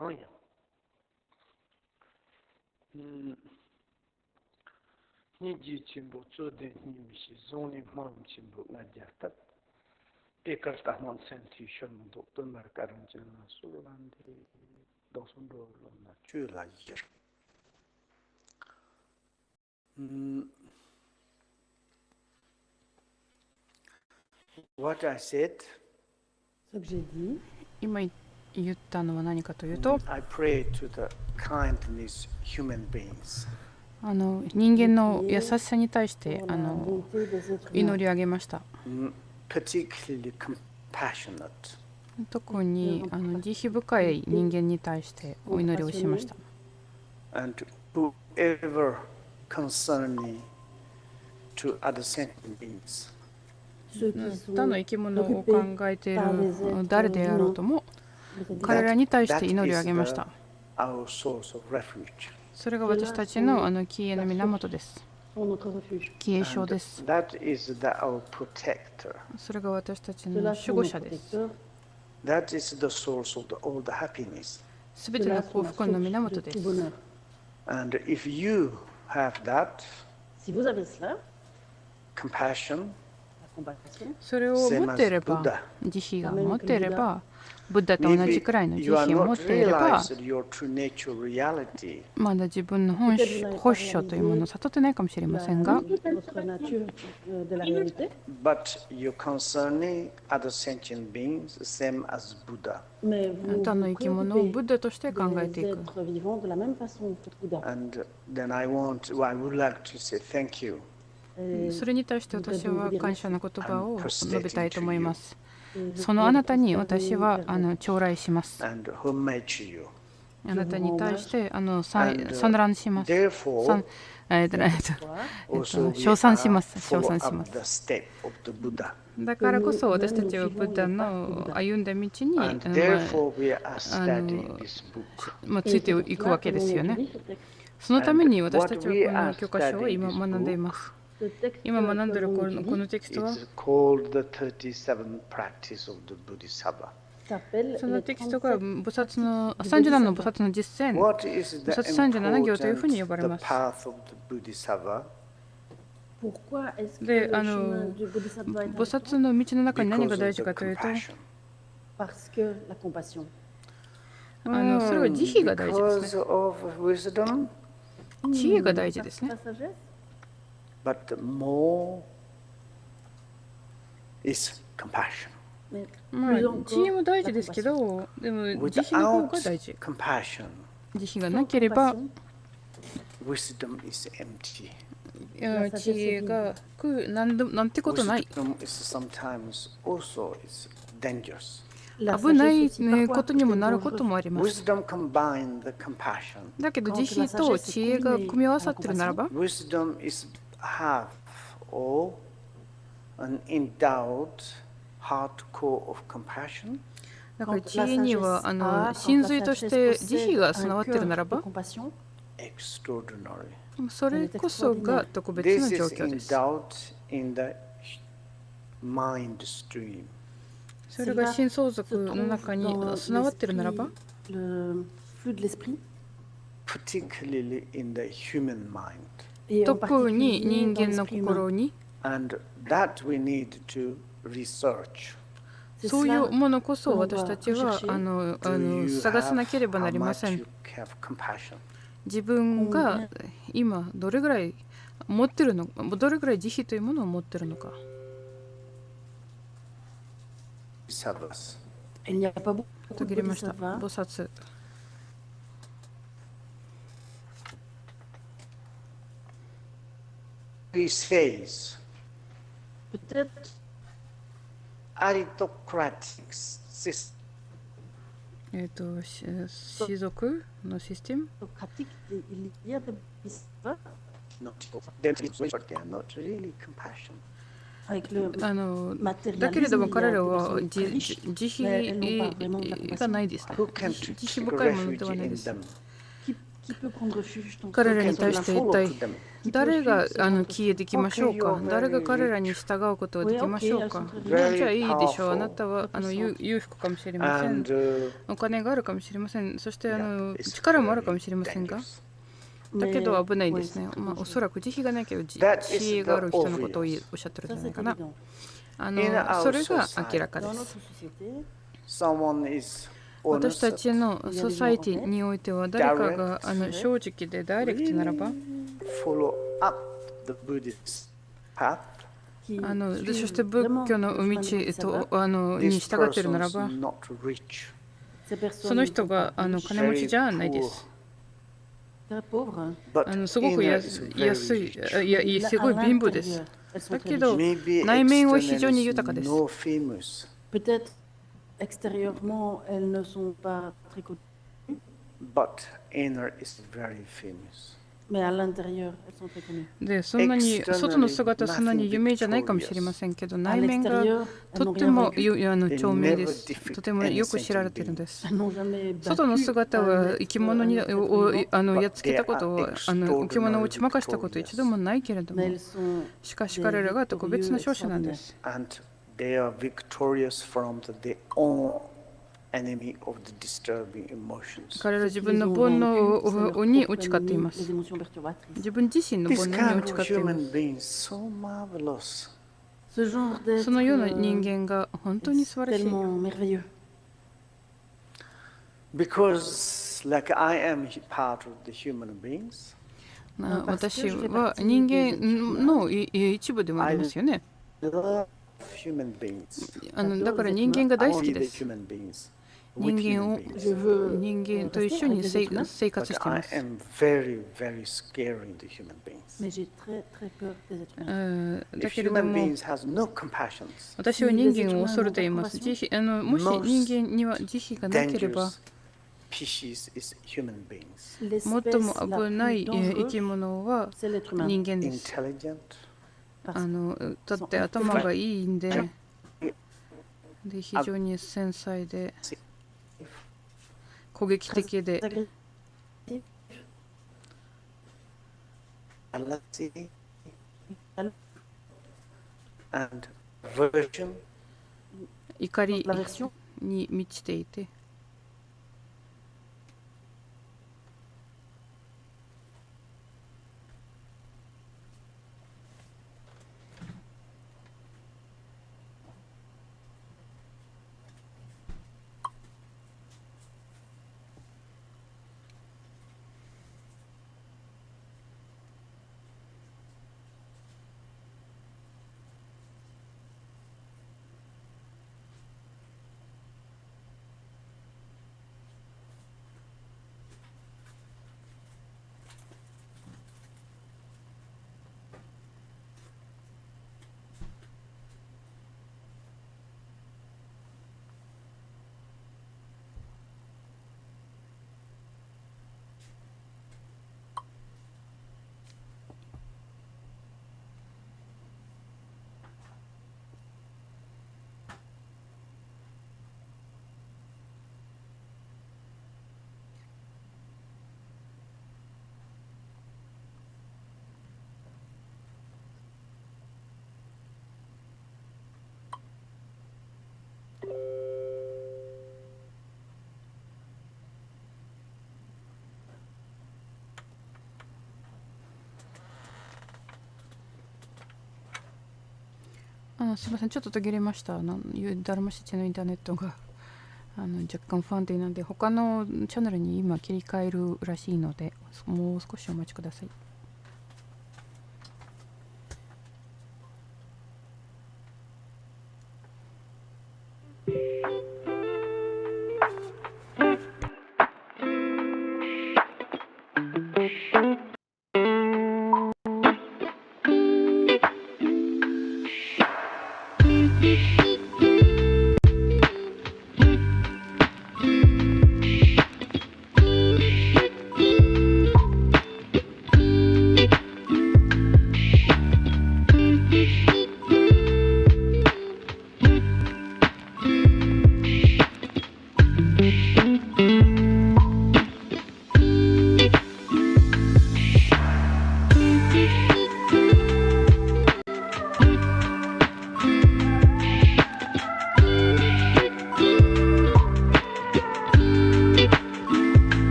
rien. Ni ji chimbo chode ni mishi zoni mam chimbo ngadiatat. Ekar tahman sensation doktor markaran jana sulandi dosundo lona chula ye. What I said, 今言ったのは何かというと、I pray to the kindness human beings. 人間の優しさに対して祈り上げました。Particularly compassionate. 特に慈悲深い人間に対してお祈りをしました。And whoever concerning to other sentient beings. 他の生き物を考えている誰であろうとも彼らに対して祈りを上げました。それが私たちの帰依の源です。帰依所です。それが私たちの守護者です。すべての幸福の源です。And if you have that compassion, それを持っていれば、慈悲が持っていれば、ブッダと同じくらいの慈悲を持っていれば、まだ自分の本性というものを悟ってないかもしれませんが、他の生き物をブッダとして考えていく。それに対して私は感謝の言葉を述べたいと思います。そのあなたに私は頂礼します。あなたに対して賛覧します。称賛します。称賛します。だからこそ私たちはブッダの歩んだ道についていくわけですよね。そのために私たちはこの教科書を今学んでいます。今学んでいるこのテキストは、そのテキストが菩薩の37の菩薩の実践、菩薩37行というふうに呼ばれます。で、菩薩の道の中に何が大事かというと、それは慈悲が大事ですね。知恵が大事ですね。But more is compassion. 知恵も大事ですけど、でも慈悲の方が大事。慈悲がなければ、知恵がなんてことない。危ないことにもなることもあります。だけど慈悲と知恵が組み合わさっているならば、have or an endowed hardcore of compassion. だから知恵には真髄として慈悲が備わっているならば、それこそが特別な状況です。それが深相続の中に備わっているならば、particularly in the human mind.特に人間の心に、そういうものこそ私たちは探さなければなりません。自分が今どれぐらい持っているのか、どれぐらい慈悲というものを持っているのか。途切れました。菩薩。He says, aristocratic system. 氏族のシステム。だけれども彼らは慈悲がないですね。慈悲深いものではないです。彼らに対して一体誰が帰依できましょうか。誰が彼らに従うことができましょうか。じゃあいいでしょう。あなたは裕福かもしれません。お金があるかもしれません。そして力もあるかもしれませんが、だけど危ないですね。おそらく慈悲がないけど知恵がある人のことをおっしゃってるんじゃないかな。それが明らかです。私たちのソサイティにおいては誰かが正直でダイレクトならば、そして仏教の道に従っているならば、その人が金持ちじゃないです。すごく安い、すごい貧乏です。だけど内面は非常に豊かです。Extérieurement, elles ne sont pas très connues. Mais à l'intérieur, elles sont très connues. で、そんなに外の姿そんなに有名じゃないかもしれませんけど、内面がとっても長命です。とてもよく知られているんです。外の姿は生き物にやっつけたことを、生き物を打ち負かしたこと一度もないけれども、しかし彼らが特別な勝者なんです。They are victorious from their own enemy of the disturbing emotions. 彼ら自分の煩悩に打ち勝っています。自分自身の煩悩に打ち勝っています。そのような人間が本当に素晴らしい。Because, like I am part of the human beings, 私は人間の一部でもありますよね。だから人間が大好きです。人間と一緒に生活しています。だけれども、私は人間を恐れています。もし人間には慈悲がなければ、最も危ない生き物は人間です。だって頭がいいんで、非常に繊細で攻撃的で、怒りに満ちていて、すみません、ちょっと途切れました。ダルマシチのインターネットが若干不安定なんで、他のチャンネルに今切り替えるらしいので、もう少しお待ちください。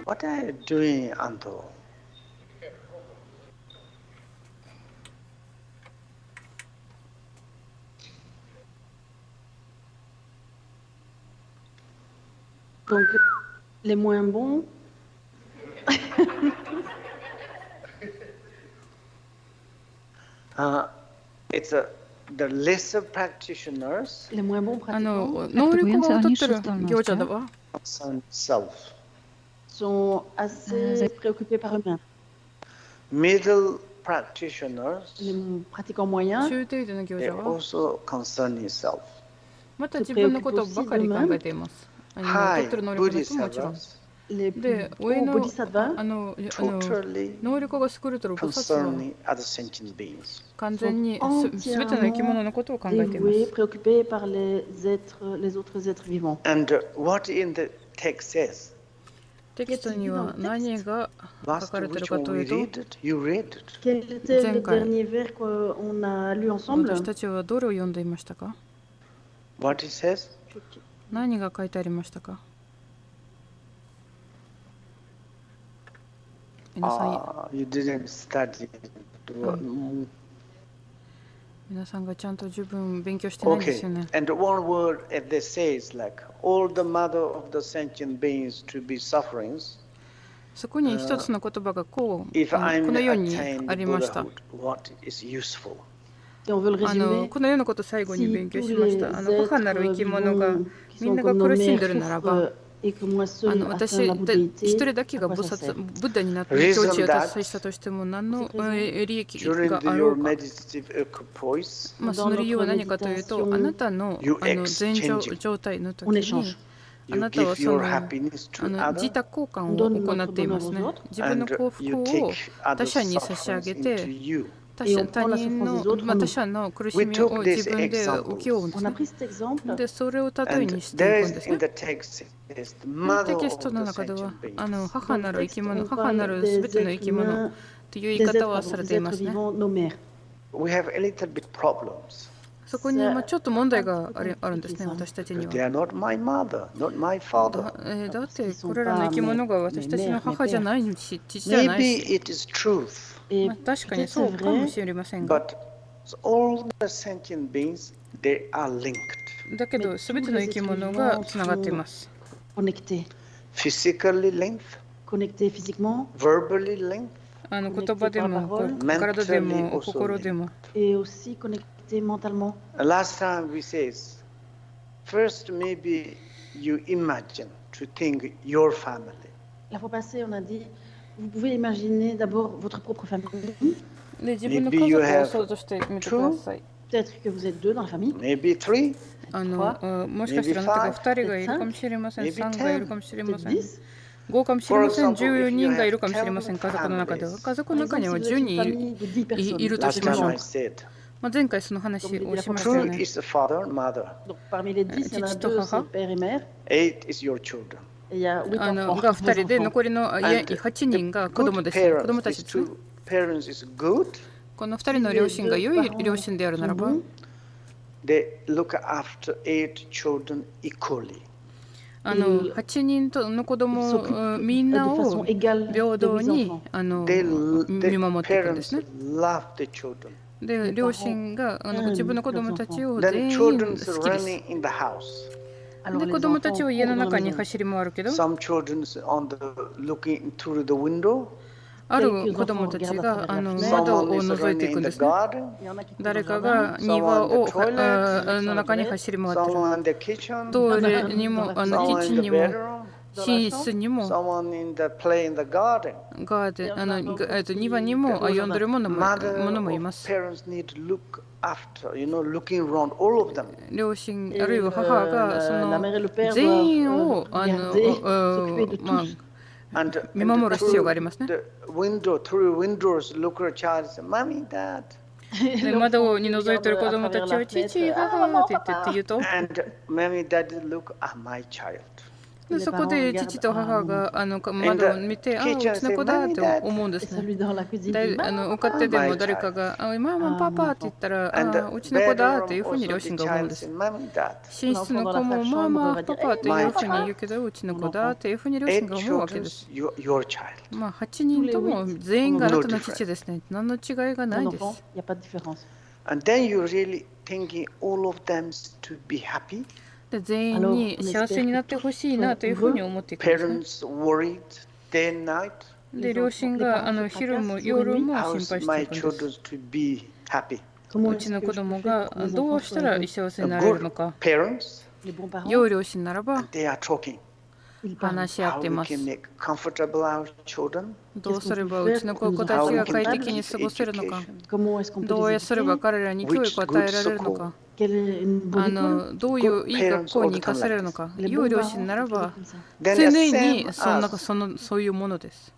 What are you doing, Anto? Donc, les moins bons, It's the lesser practitioners les moins bons 能力が劣ってる行者だわ。 concern self. sont assez préoccupés par eux-mêmes. Middle practitioners, Les pratiquants moyens, 中程度の行 they 者は also concern self. また自分のことばかり考えています。劣 High ってる能力の人ももちろん。 bodhisattvas les で、 hauts 上の bodhisattvas totally 能力が優れてる菩薩は concerning other sentient beings. 完全にすべての生き物のことを考えていま dévoués, す。 préoccupés par les autres êtres vivants. And what in the text says, テキストには何が書 last かれている which か one と we いうと、 read it, you read it. Quel était le 前回 dernier vers qu'on a lu ensemble? 私たちはどれを読んでいましたか？ What it says? 何が書いてありましたか？皆さん、 You didn't study. 皆さんがちゃんと十分勉強してないんです Okay, よね。 and one word it says like all the mother of the sentient beings to be sufferings. そこに一つの言葉がこう、 If こ I'm のように attained ありました。 Buddhahood, what is useful? Et on veut le résumer. このようなことを最後に Si 勉強 tous しまし les た。母なる生き物が êtres みん vivants な qui が sont 苦しん nommés でるならば、 souffrent, et que moi seul atteins 私 la bouddhéité, 一人だけが à ブ quoi ça 薩 sert? ブッダになって境地を達成したとしても何の利益 During があ your ろうか。 meditative equipoise, まあ、その理由は何かというと、あなたの前状態の時に、あ you なたは give そ your の happiness to 自 others, 他交換を行っていますね。自分の and 幸福 you を take 他 other 者に差し上 sufferings げ into て、 you. 他人の、他者の苦しみを自分で受け負うんです On a ね。 pris cet exemple. で、それを例え And にしていくん there's です in ね。 the text says the この mother テ of キストの the 中では sentient beings. 母なる生き物、 On 母な parle るすべ des ての êtres 生き物 humains, という言い des 方は êtres, され des ていま êtres すね。 vivants, nos mères. We have a little bit problems. そこにちょっと問題があるんですね、私たちに They は。 are not my mother, not my father. だってこれらの生き物が私たちの母じゃないし、父じゃない Maybe し、 it is truth, Et 確かに peut-être そ c'est うかも vrai, しれませんが、 but all the sentient beings, they are linked. だけどすべての生き物がつながっています。 connectés. Physically linked, Connectés physiquement verbally linked, 言葉でも体でも心でも。 et aussi connectés mentalement. Last time we says, first maybe you imagine to think your family. La fois passée, on a dit, vous pouvez imaginer d'abord votre propre famille. で、自分の家族を想像してみてください。 Peut-être que vous êtes deux dans la famille. Maybe three, もしかしたらあなたが2人がいるかもしれません、3がいるかもしれません、5かもしれません、14人がいるかもしれません、家族の中では。家族の中には10人いるとし last まし time ょ I う。said, 前回その話をしましたよ two ね。 is the father, mother, Donc parmi les 10, il y en a Petite deux, Torah. c'est père et mère. 8 is your children. Et il y a 8が enfants. 2人で vos 残りの And 8人が子 good 供ですね。子供 parents, たち these ですね。 two parents is good. この2人の両親が良い両親であるならば、 They look after 8 children equally. 8人の子供をみんなを平等に見守っていくんですね。 Love the children. で、両親が自分の子供たちを Then 全員 children 好きです。 running in the house. Alors で、 les 子供たち enfants は家の courent dans 中 la に maison. 走り回るけど、 Some children on the looking through the window. ある子供たちが窓 Someone を is 覗いてい running く in ん the ですね。 garden. Il y en a qui courent 誰 dans か le が jardin, 庭 Someone in を the toilet. の中に走り回ってる。 Someone in the kitchen. トイレにもキッ Someone チ in ン the にも bedroom. 寝室にも Someone in the play in the garden. ガーデン庭にも読んでるものも Mother い of ます。 parents need to look after, looking around all of them. 両親あるいは母がそ la の mère et le père 全員 doivent を s'occuper de まあ tous. And 見守る必要がありますね。 the window, through windows, look at a child and say, Mommy, Dad. で窓に覗いてる子供たちをチーチーハハって言うと、And mommy, daddy, look at my child. でそこで父と母が窓を見て、ああ、うちの子だって思うんですね。お家庭でも誰かが、ママ、パパって言ったら、ああ、うちの子だっていうふうに両親が思うんです。寝室の子も、ママ、パパっていうふうに言うけど、うちの子だっていうふうに両親が思うわけです。まあ、8人とも全員があなたの父ですね。何の違いがないです。And then you're really thinking all of them to be happy. で全員に幸せになってほしいなというふうに思っていくんですね。で、両親が昼も夜も心配していくんです。うちの子供がどうしたら幸せになれるのか。良い両親ならば話し合っています。どうすればうちの子たちが快適に過ごせるのか。どうすれば彼らに教育を与えられるのか。どういういい学校に行かされるのか。良い両親ならば常にそういうものです。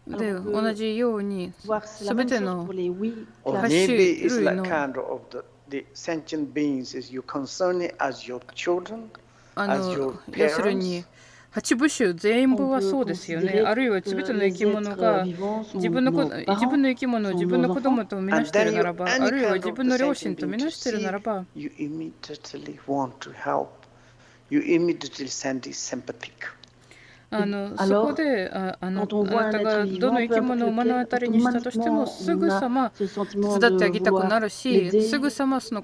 で、同じようにすべての8種類の要するに8部種全部はそうですよね。あるいは全ての生き物が自分の生き物を自分の子供とみなしているならば、あるいは自分の両親とみなしているならば、そこであなたがどの生き物を目の当たりにしたとしてもすぐさま手伝ってあげたくなるし、すぐさまその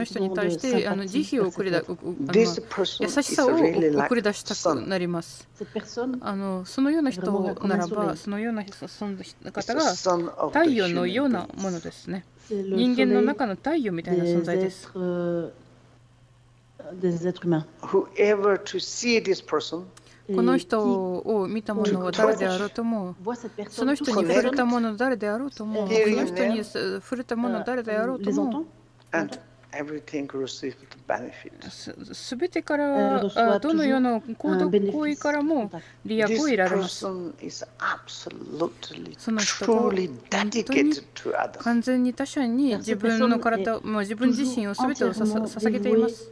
人に対して慈悲を優しさを送り出したくなります。そのような人ならば、そのような方が太陽のようなものですね。人間の中の太陽みたいな存在です。この人を見た者は誰であろうとも、その人に触れた者誰であろうとも、その人に触れた者誰であろうとも、すべてからどのような行為からも利益を得られます。その人が本当に完全に他者に自分の体、自分自身をすべてを捧げています。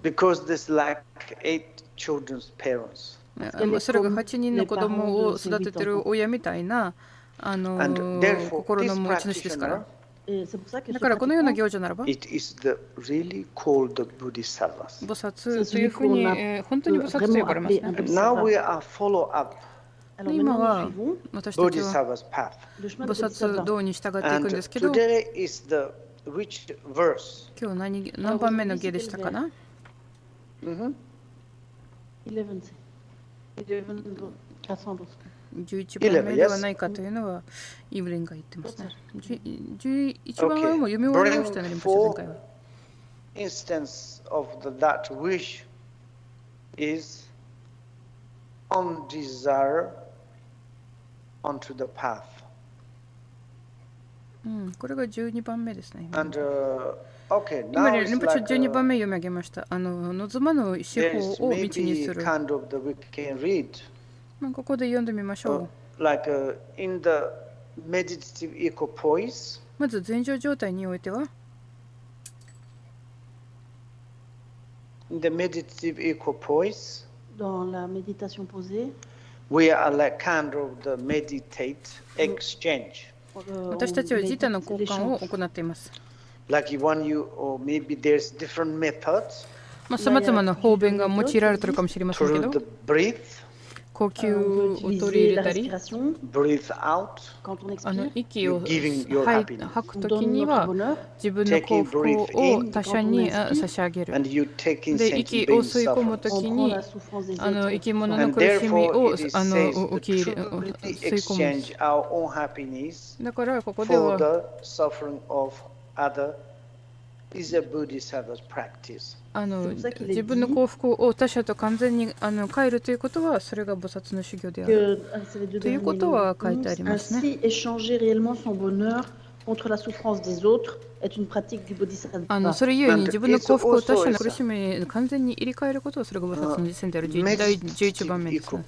Because there's like 8 children's parents. それが8人の子供を育てている親みたいな心の持ち主ですから。だからこのような行事ならば、It is the really called the Bodhisattvas. 菩薩というふうに本当に菩薩と呼ばれますね。Now we are follow up 今は私たちは Bodhisattva's path. 菩薩道に従っていくんですけど、 And today is the which verse? 今日何番目の下でしたかなMm-hmm. 11番目ではないかというのはイブリンが言ってますね。11番はもう読み終わりましたね、リンポチェ前回は。Instance of that wish is undesire onto the path. これが12番目ですね。And今、リンポチェ12番目読み上げました。望まぬ司法を道にする。ここで読んでみましょう。まず、前情状態においては、In the meditative equipoise, dans la méditation posée, we are like kind of the meditate exchange. 私たちは自他の交換を行っています。Like when you, or maybe there's different methods. さまざまな方便が用いられているかもしれませんけど、呼吸を取り入れたり、息を吐くときには自分の幸福を他者に差し上げる。で、息を吸い込むときに生き物の苦しみを受け入れ、吸い込む。だからここでは自分の幸福を他者と完全に変えるということは、それが菩薩の修行であるということは書いてありますね。それゆえに自分の幸福を他者の苦しみに完全に入れ替えることを、それが菩薩の実践である第11番目ですね。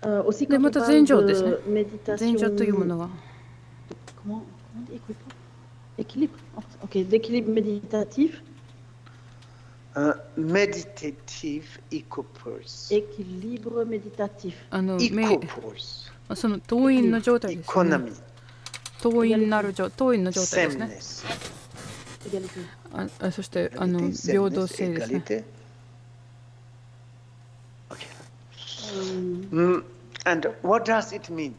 Aussi で quand ま on た parle 禅情ですね。 de 禅情というも méditation, のは comment on dit équilibre? Ok, d'équilibre méditatif. Meditative equipoise. Équilibre méditatif. Equipoise. その動員の状態ですよね。 Economy. 動員の状態ですね。 Sameness. Égalité. そして平 Sameness, 等性ですね。 égalité. Okay. And what does it mean?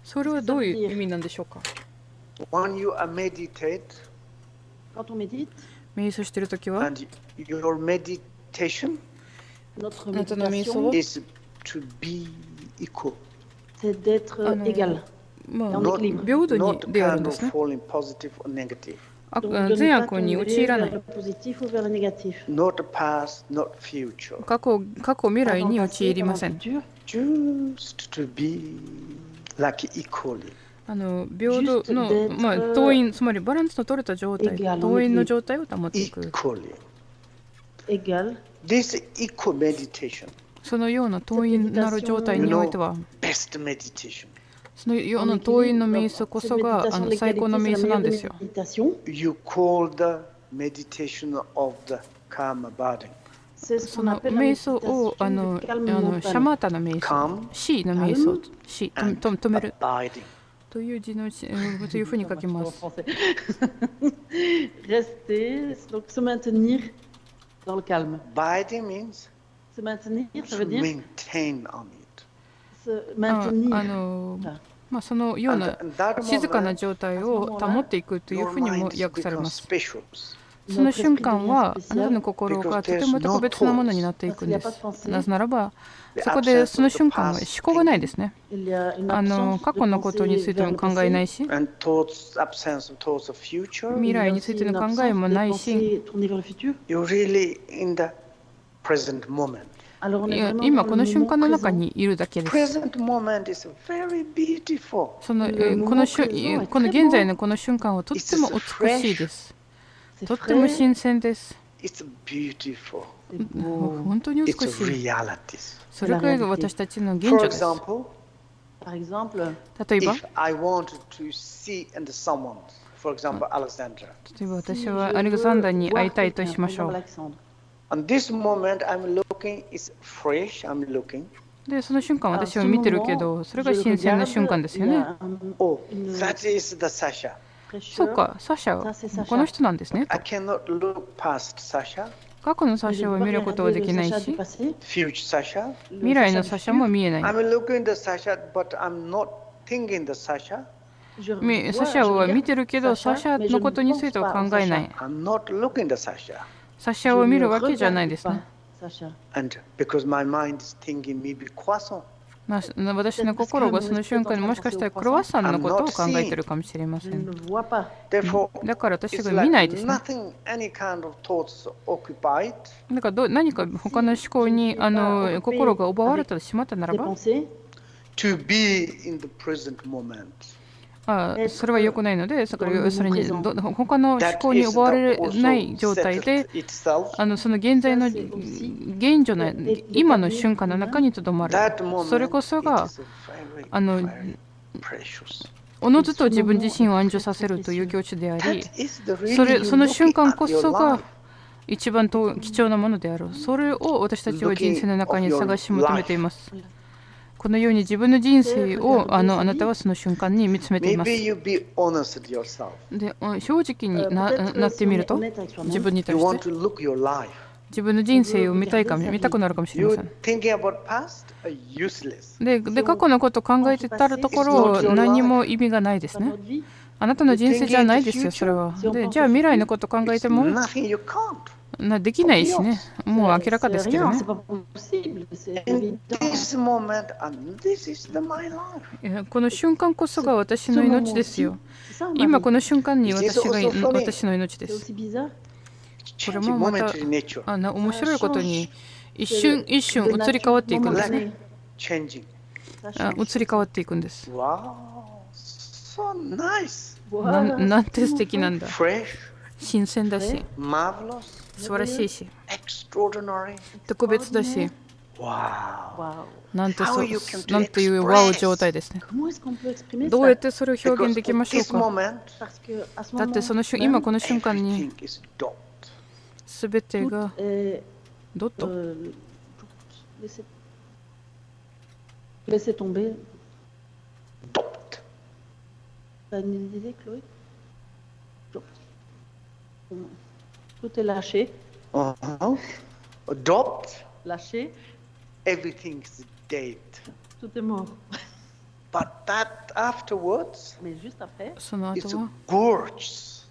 それはどういう意味なんでしょうか。 When you are meditate Quand on médite, 瞑想しているときは、 and your meditation notre あなたの瞑想 méditation, は、 is to be equal. c'est d'être égal. まあ、 Not- 平等に Not である kind んで of すね。 falling positive or negative. Donc, de ne 善 pas 悪に tomber 陥らな vers い le。positif ou vers le négatif. Not past, not future. 過去未 Pas 来 dans に le 陥 passé, り pas ま dans せ le ん。 futur. Just to be like equally. 平等の、 Juste まあ、 d'être 動員、つまりバランスの取れた状態、 égal, 動員の状態を保っていく。 Equally. Égal. This equal meditation, そのような動員なる状態 you においては、 best meditation. そのような動員の瞑想こそが Cette méditation de 最高の l'égalité, 瞑 c'est 想 la なんで meilleure すよ。 méditation. You call the meditation of the karma burden. C'est ce そ qu'on の appelle la 瞑想を méditation du calme シャ mental. マータの瞑想、 Calm C の瞑想、C、 and 止める abiding. という字のというふうに書きます。 Rester, donc se maintenir dans le calme. Abiding means Se maintenir, ça to veut dire maintain on it. se maintenir. まあ、そのよう And な in that 静かな moment, 状態を保っていくという your ふうにも mind 訳されま becomes す。 special. その瞬間はあなたの心がとても特別なものになっていくんです。なぜならば、そこでその瞬間は思考がないですね。 Il y a une absence 過去のことについても考えないし、 And thoughts, absence of thoughts of future. 未来についての考えもないし、 tourner vers le futur. You're really in the present moment. Alors on est vraiment 今 dans こ le の瞬 moment 間の中 présent. にいるだけです。 Present moment is very beautiful. その Le この moment présent est この très 現在 beau. のこの瞬間はとっても美しいです。 C'est とっても frais, 新鮮です。 It's beautiful. c'est beau. 本当に美 It's しい。 realities. それが私たちの現 For 状です。 example, Par exemple, 例えば、 if I wanted to see and someone, for example, Alexandra, 例えば si 私 je はアレクサンダーに veux 会い voir たいと quelqu'un, しま par しょ exemple う。 Alexandre, and this moment I'm looking is fresh. I'm looking. で、その瞬間 à 私 ce は見てるけ moment, ど、それ je が le 新鮮な regarde, 瞬間ですよ il y ね。 a Oh, une that is the Sasha. そう fraîcheur. か、サシャ Ça, c'est Sacha. この人なんですね。 I cannot look past Sasha, 過去のサ Mais シ je ャ ne を peux 見 pas ることは regarder で le きない Sacha し、 du passé, future Sasha. le 未来の Sacha サ du シャも futur. 見えない。 I'm looking the Sasha, but I'm not thinking the Sasha. Je サシャ je は regarde 見てるけど、 Sacha, サシャ mais je の ne ことについ pense ては pas 考 au えな Sacha. い。 I'm not looking the Sasha. サシャ Je を見 ne るわけじゃない regarde ですね。 pas Sacha. And because my mind is thinking maybe croissant. 私の心がその瞬間にもしかしたらクロワッサンのことを考えてるかもしれま Je せん。 ne vois pas. Therefore, だから私 it's が見 like ないですね。 nothing, any kind of thoughts occupied. だから何か他の思考に心が奪われてしまったなら Des ば、 pensées, To be in the present moment. それは良くないので、それ要するに他の思 That 考に is 奪われ also ない状態で、 settled itself. その現在の現状の今の瞬間の中にとどまる。 That moment それこそ it が is very, あの very precious. おのずと自分自身を安住させるという境地であり、 That is the really その you 瞬 looking 間こ at your そが life. 一番貴重なものである。それを私たちは人生の中に探し求めています。このように自分の人生をあなたはその瞬間に見つめています。 Maybe you be honest with yourself. で、正直になってみると、自分に You 対し want て to look your life. 自分の人生を見たくなるかもしれま You せん。 thinking about past are useless. で、過去のことを考えてたるところ、何も意味がないですね。あなたの人生じゃないですよ、それは。で、じゃあ未来のことを考えても Nothing you can't. できないしね。もう明らかですけどね c'est。pas possible, c'est In évident. this moment, and this is my life. この瞬間こそが私の命ですよ。 C'est ça, 今 Marie. この瞬間に私 It is also funny. 私の命で C'est す。 aussi bizarre. これ Changing もまた momentary nature. 面白いことに一瞬移り変わっていくんですね。 Changing. Ça change. 移り変わっていくんです。 Wow. So nice. なんて素敵なんだ。 Fresh. 新鮮だし、 Marvelous. 素晴らしいし、 Extraordinary. 特別だし、なんていうワオ状態ですね。どうやってそれを表現できましょうか。だって今この瞬間に全てがドット。Laissez tomber. T'as une idée, Chloé? Tout est lâché. Adopt. Lâché. Everything's dead. Tout est mort. But that afterwards, Mais juste après, it's gorgeous.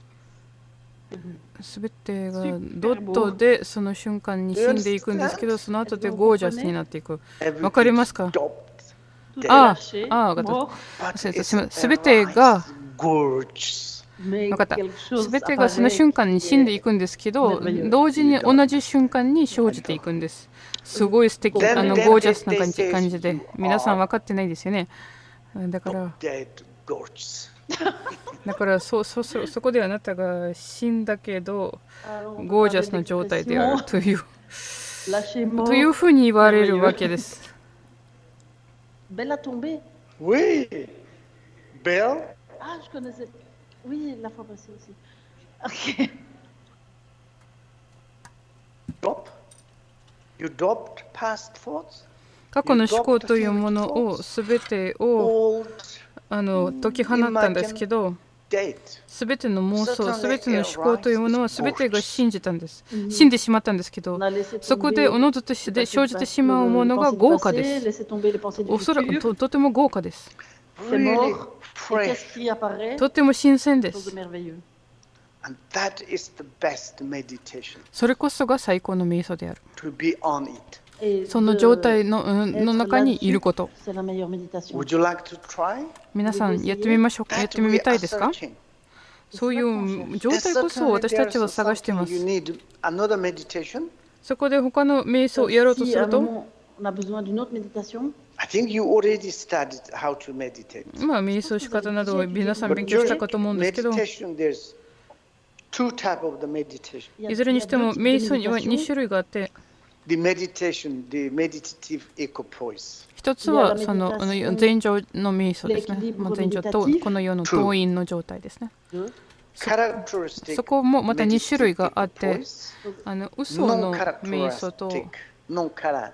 すべてがドットでその瞬間に死んでいくんですけど、その後でゴージャスになっていく。わかりますか？分かった。すべてが分かった。すべてがその瞬間に死んでいくんですけど、同時に同じ瞬間に生じていくんです。すごい素敵、ゴージャスな感じで、皆さん分かってないですよね。だからそこであなたが死んだけど、ゴージャスな状態であるというふうに言われるわけです。Belle a tombé. Oui. Belle. Ah, je connaissais. Oui, la fois passée aussi. Ok. You dropped past thoughts? 過去の思考というものをすべてを解き放ったんですけど、すべての妄想、すべての思考というものはすべてが死んでしまったんですけど、そこでおのずとして生じてしまうものが豪華です。おそらくとても豪華です。とても新鮮です。それこそが最高の瞑想である。その状態の中にいること。皆さんやってみましょうか。やってみたいですか？そういう状態こそ私たちは探しています。そこで他の瞑想をやろうとすると、瞑想仕方などを皆さん勉強したかと思うんですけど、いずれにしても瞑想には2種類があって、一つはその禅情の瞑想ですね。禅情とこの世の動員の状態ですね。そこもまた2種類があって、嘘の瞑想と、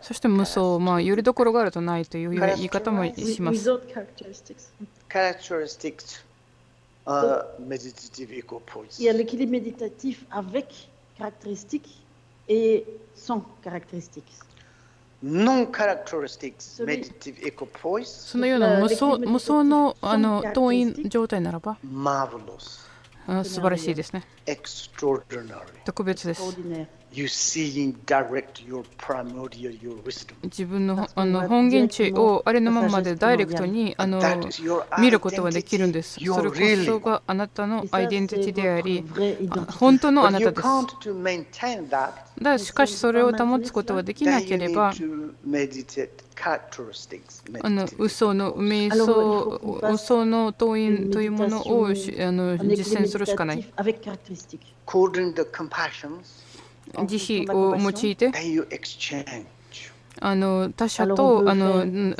そして無想、よりどころがあるとないという言い方もします。Il y a l'équilibre méditatif avec caractéristiques et sans caractéristiques. そのような無想の動員状態ならば素晴らしいですね。特別です。自分の本源地をありのままでダイレクトに見ることができるんです。それこそがあなたのアイデンティティであり、本当のあなたです。しかしそれを保つことができなければ、嘘の瞑想、嘘の動員というものを実践するしかない。慈悲を用いて他者と自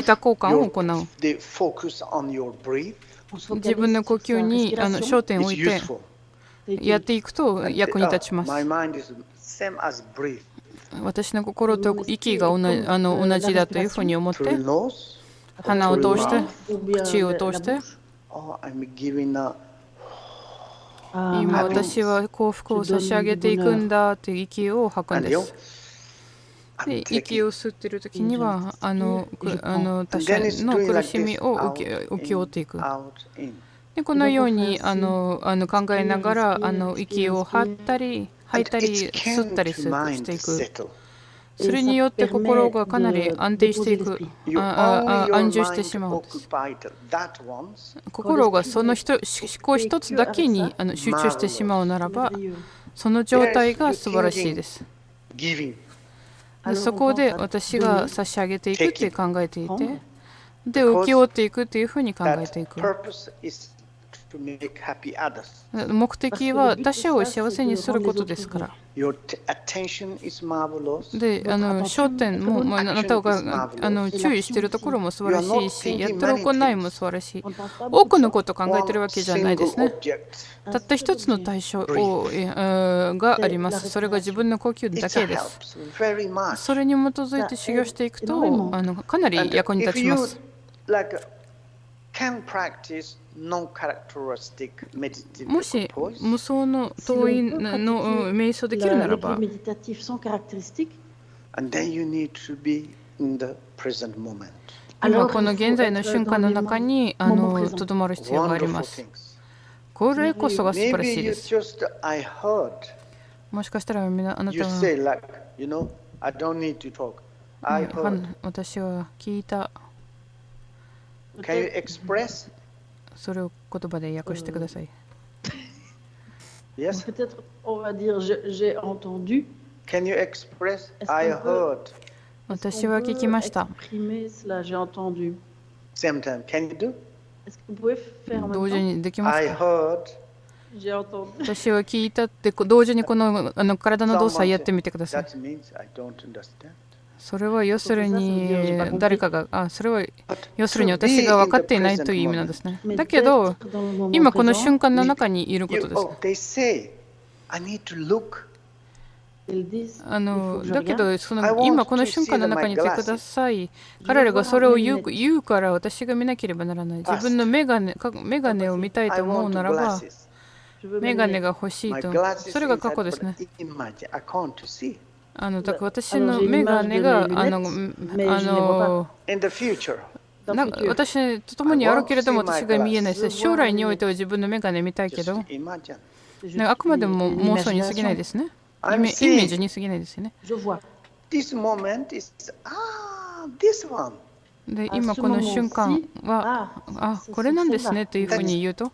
他交換を行う。自分の呼吸に焦点を置いてやっていくと役に立ちます。私の心と息が同じだというふうに思って、鼻を通して口を通して今私は幸福を差し上げていくんだという息を吐くんです。で息を吸っているときには他者の苦しみを受け負っていく。でこのように考えながら息を吐いたり吸ったりしていく。それによって心がかなり安定していく、安住してしまうんです。心がその思考一つだけに集中してしまうならば、その状態が素晴らしいです。そこで私が差し上げていくって考えていて、で受け負っていくっていうふうに考えていく。目的は他者を幸せにすることですから。で、焦点も、あなたが注意しているところも素晴らしいし、やってる行いも素晴らしい。多くのことを考えているわけじゃないですね。たった一つの対象があります。それが自分の呼吸だけです。それに基づいて修行していくと、かなり役に立ちます。もし無双の動員の瞑想できるならば、今この現在の瞬間の中にとどまる必要があります。これこそが素晴らしいです。もしかしたらあなたは、私は聞いた。それを言葉で訳してください。Peut-être on va dire j'ai entendu. Can you express? I heard. 私は聞きました。Exprimer cela, j'ai entendu. Same time. Can you do? Est-ce que vous pouvez faire en 同時 même temps? にできます I か？ heard. J'ai entendu. 私は聞いたって同時にこの体の動作やってみてください。 That means I don't understand. それは要するに誰かが、それは要するに私が分かっていないという意味なんですね。だけど、今この瞬間の中にいることです。They say, I need to look. だけど今この瞬間の中にいてください。彼らがそれを言うから私が見なければならない。自分のメガネを見たいと思うならば、メガネが欲しいと。それが過去ですね。だから私のメガネが私と共にあるけれども私が見えないです。将来においては自分のメガネ見たいけど、あくまでも妄想に過ぎないですね。イメージに過ぎないですよね。で、今この瞬間は、これなんですねというふうに言うと、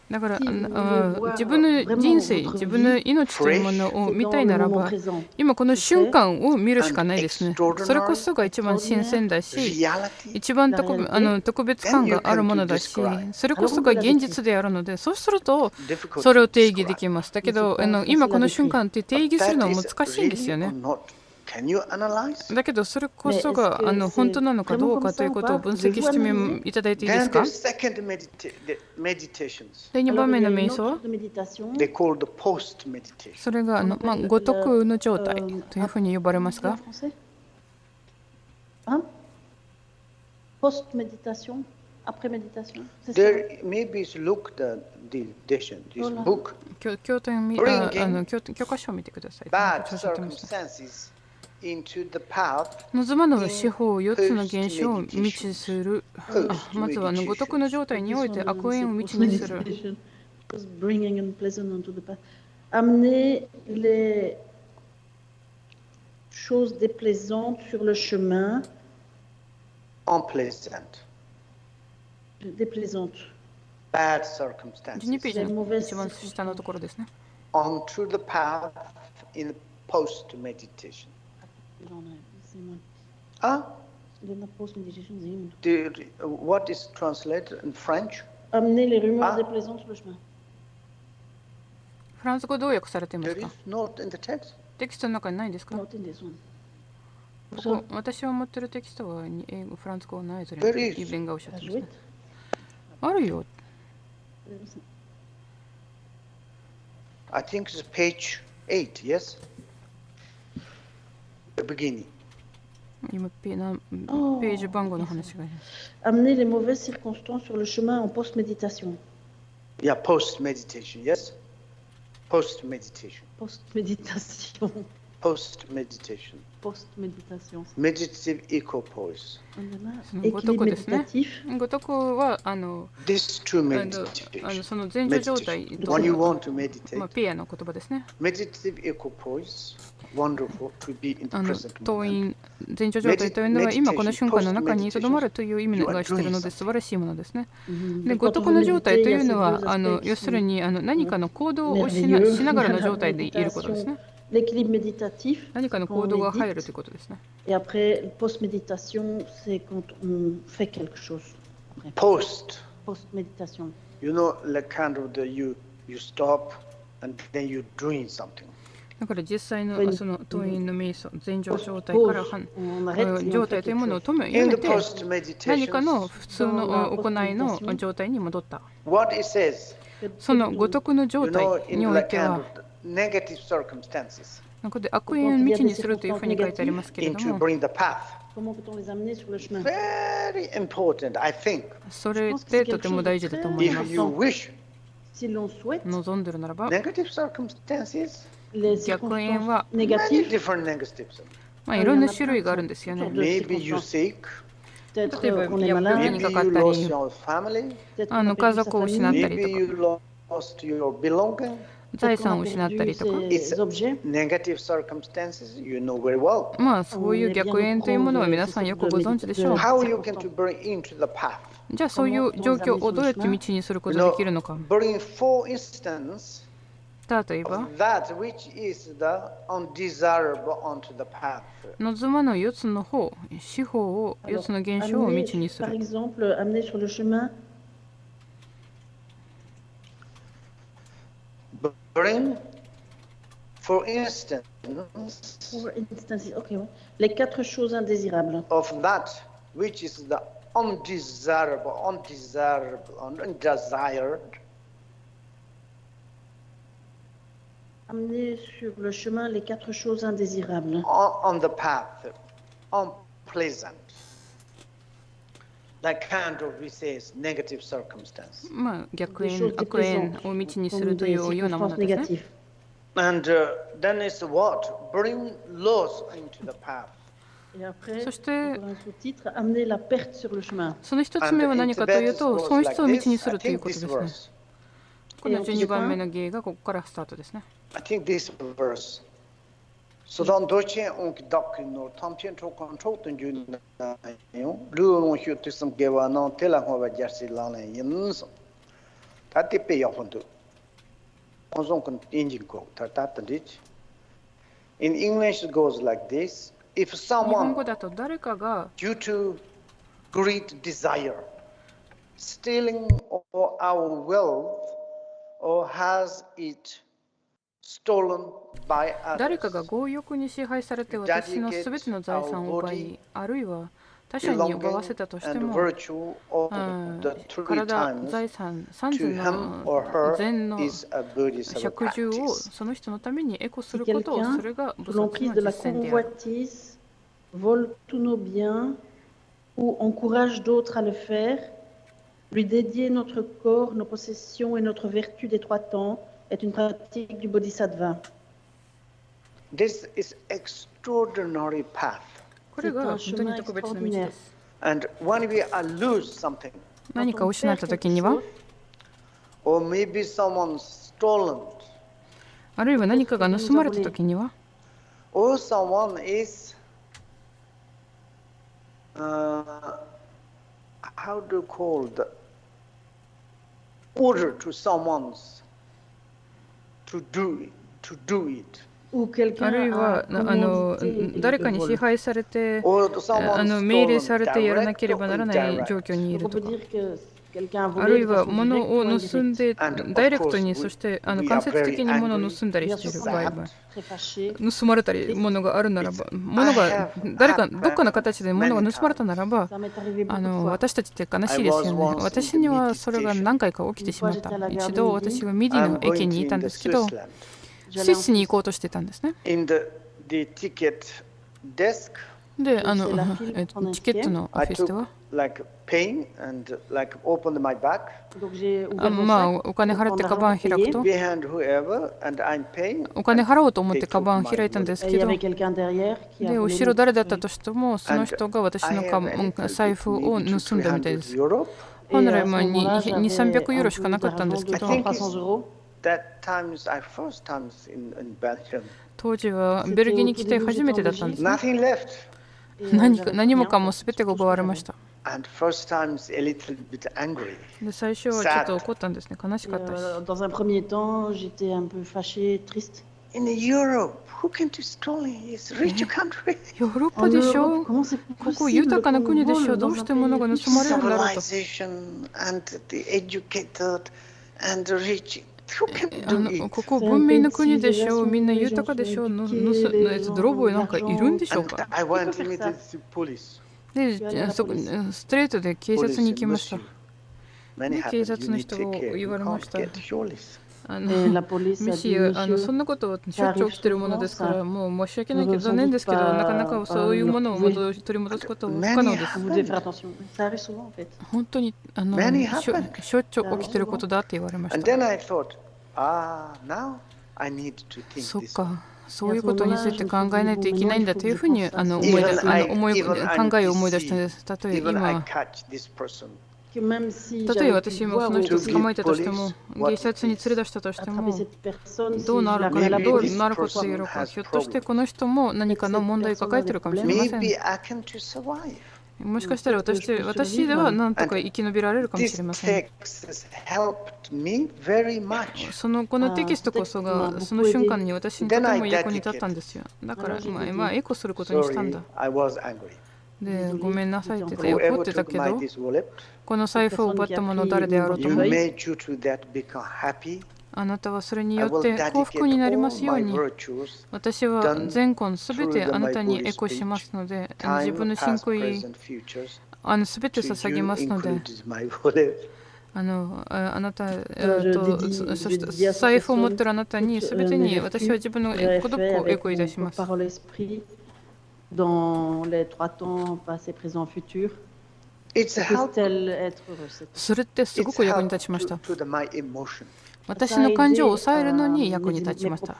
だから自分の人生、自分の命というものを見たいならば、今この瞬間を見るしかないですね。それこそが一番新鮮だし、一番特別感があるものだし、それこそが現実であるので、そうするとそれを定義できます。だけど、今この瞬間って定義するのは難しいんですよね。だけど、それこそが本当なのかどうかということを分析していただいていいですか？で、2番目の瞑想はそれが五徳の状態というふうに呼ばれますが、Post-méditation, après-méditation. There maybe look the book. 教科書を見てください。 Bad circumstances into the path. 望まぬ司法4つの現象を未知する。まずは五徳の状態において悪縁を未知にする。Bringing unpleasant onto the path. Amener les choses déplaisantes sur le chemin. Unpleasant. Déplaisante. Bad circumstances. 12ページの一番下のところですね。Onto the path in post-meditation. What is translated in French? Amener les rumeurs déplaisantes sur le chemin. フランス語どう訳されています There か？ is not in the text. テキストの中にないんですか？ Not in this one. ここ私が持ってるテキストは英語、フランス語はないとイブリンがおっしゃってますね。あるよ。I think it's page 8, yes? The beginning. 今ページ番号の話があります。Amener les mauvaises circonstances sur le chemin en post-méditation. Yeah, post-meditation, yes? Post-meditation. Post-méditation. Post-meditation. Post-méditation. Meditative equipoise. 五徳ですね。五徳はThis to meditation. その前助状態 When you want to meditate. ペアの言葉ですね。 Meditative equipoise. Wonderful to be in the present 当 moment. 院前助状態というのは今この瞬間の中にとどまるという意味がしているので素晴らしいものですね。で、五徳の状態というのは要するに何かの行動をしながらの状態でいることですね。l'équilibre méditatif, 何かの quand 行 on 動が入るという médite, ことですね。 et après, post-méditation, c'est quand on fait quelque chose. Après. Post. Post-méditation. You know, like kind of you stop and then you doing something. だから実際の When- その当院の瞑想、前上状態 Pause, から on arrête et 状 on 態 fait というも quelque のを chose. 止め In や the めて、 post 何かの meditations, 普通の行いの状態に戻った。 what it says, その五徳の状 you 態 know, に in おい like て kind は of negative circumstances, ここで悪縁を道にするというふうに書いてありますけれど into も、 bring the path. Comment peut-on les amener sur le chemin? Very important, I think. それってとても大事だと思いま If す。 you wish, Si l'on souhaite, 望んでるならば、 negative circumstances, les 逆縁は circonstances many négatives, different negatives. まあいろんな種類があるんですよね。 Maybe you sick, peut-être 例えば on est 病 malade, 気に maybe かかっ you たり、 lost your family, peut-être あ qu'on の a 家 perdu 族を sa 失った famille, り maybe とか、 you lost your belonging. 財 peut-être 産 qu'on を a 失った perdu りとか、 ses objets. Negative circumstances, you know very well. まあそういう逆縁というものは皆さんよくご存知でしょう。 How you can to bring into the path? じゃあそういう状況をどうやって道にすることができるのか。 Bring for instance 例えば、 that which is the undesirable onto the path. 望まぬ四つの方、四方を、四つの現象を道 Amener, にす par る。 exemple, amener sur le chemin, Bring, for instance, pour instance, ok, ouais. Les 4 choses indésirables. of that which is the undesired, undesired, Amener sur le chemin les 4 choses indésirables. on the path, unpleasant. That kind of, we say, negative circumstance. まあ逆 Des 縁、 choses 悪縁 déplaisantes, を道にす comme ると des いうようなもの circonstances ですね。 négatives. And then it's what? Bring loss into the path. Et après, そして encore un sous-titre, amener la perte sur le chemin. その一つ目は何かというと、損失を道にするということですね。この12番目の芸がここからスタートですね。 I think this verse. So don't do it on dock no tampian to control to you. Lu on you to some give a non tell over jersey lan yin. That the pay of to. On engine go that ditch. In English it goes like this. If 日本語 someone だと誰かが due to great desire stealing all our wealth or has it stolen by 誰かが others 強欲に支配されて私のすべての財産を奪い、あるいは他者に奪わせたとして and も、 virtue of the three 体、 times 財産、 to 30 him or の her 善の is a Buddhist 釈重を practice. その人のためにエコす Si ることを、 quelqu'un, それが sous 菩薩 l'emprise の de la 実践である。 convoitise, vole tous nos biens ou encourage d'autres à le faire, lui dédier notre corps, nos possessions et notre vertu des 3 temps est une pratique du bodhisattva. This is extraordinary path. これが本当に特別な道です。 And when we lose something, 何かを失ったときには、 or maybe someone stolen, あるいは何かが盗まれたときには、 or someone is how do you call the order to someone's to do it, Ou あ quelqu'un るい a はcommandité 誰かに le 支 vol. 配されて or someone 命令 stolen されてやらな direct ければなら or ない状 indirect. 況にい Donc る on と peut か。 dire que quelqu'un a ある volé い de は façon 物 directe を ou 盗ん indirecte. で And of ダイレクト course に we- そして we 間 are 接的に very 物を angry. 盗んだり Bien してい sûr る qu'on 場合 est は très fâché. 盗まれたり物があるならば物が誰かどっかの形で物が盗まれたならば Ça m'est arrivé beaucoup de fois. 私たちって悲しいですよね。私にはそれが何回か起きてしまった。一度私はミディ I'm の going 駅 to にい in たん the ですけど Switzerland. スイスに行こうとしてたんですね。 In the ticket desk, でC'est la file pendant チケットのオ I フィスで took は like pen and like opened my bag Donc j'ai ouvert mon まあ sac お金払ってカバン開くと behind whoever and I'm paying. お金払おうと思ってカバン開いたんです et il け y ど avait quelqu'un derrière qui a で volé 後ろ mon 誰だったと sac. してもその人が私 I の have a little 財布を bit, maybe 盗んだみたいで 200 す。 euro. 本 Et 来 à ce まあmoment-là, j'avais 200-300ユーロ un しかなかったんですけ peu ど d'argent, 300 euros. That times I first times in Belgium. 当時はベルギーに来て初めてだったんですね。 Nothing left. Et, 何もかも全てが奪われました。 And first times a little bit angry. で最初はちょっと怒ったんですね。悲しかったし。Dans un premier temps, j'étais un peu fâchée, triste. In Europe, who can do stolen? It's rich country. ヨーロッパでしょ、ここ豊かな国でしょ、どうして物が盗まれるんだろうと。Civilization and the educated and the rich. Who can do it? ここ文明の国でしょ、みんな豊かでしょ、泥棒なんかいるんでしょうか。 I went to meet the police. で、ストレートで警察に行きました。 Many 警 happened. 察 You の need 人 to が take care. 言 You われま can't した。 get your list. ミシそんなことはしょっちゅう起きてるものですから、もう申し訳ないけど残念ですけど、なかなかそういうものを取り戻すことは不可能です。本当にしょっちゅう起きてることだって言われました。そっか、そういうことについて考えないといけないんだというふうに考えを思い出したんです。例えば私もその人を捕まえたとしても、警察に連れ出したとしても、どうなるか、どうなることでやろうか、ひょっとしてこの人も何かの問題を抱えているかもしれません。もしかしたら私では何とか生き延びられるかもしれません。このテキストこそがその瞬間に私にとても役に立ったんですよ。だからエコすることにしたんだ。で、ごめんなさいって怒ってたけど、この財布を奪った者誰であろうとも、あなたはそれによって幸福になりますように、私は全根すべてあなたにエコしますので、自分の信仰にすべて捧げますので、あなたと、そして財布を持っているあなたにすべてに私は自分の孤独をエコいたします。Dans les 3 temps passé, présent, futur. それってすごく役に立ちました。私の感情を抑えるのに役に立ちました。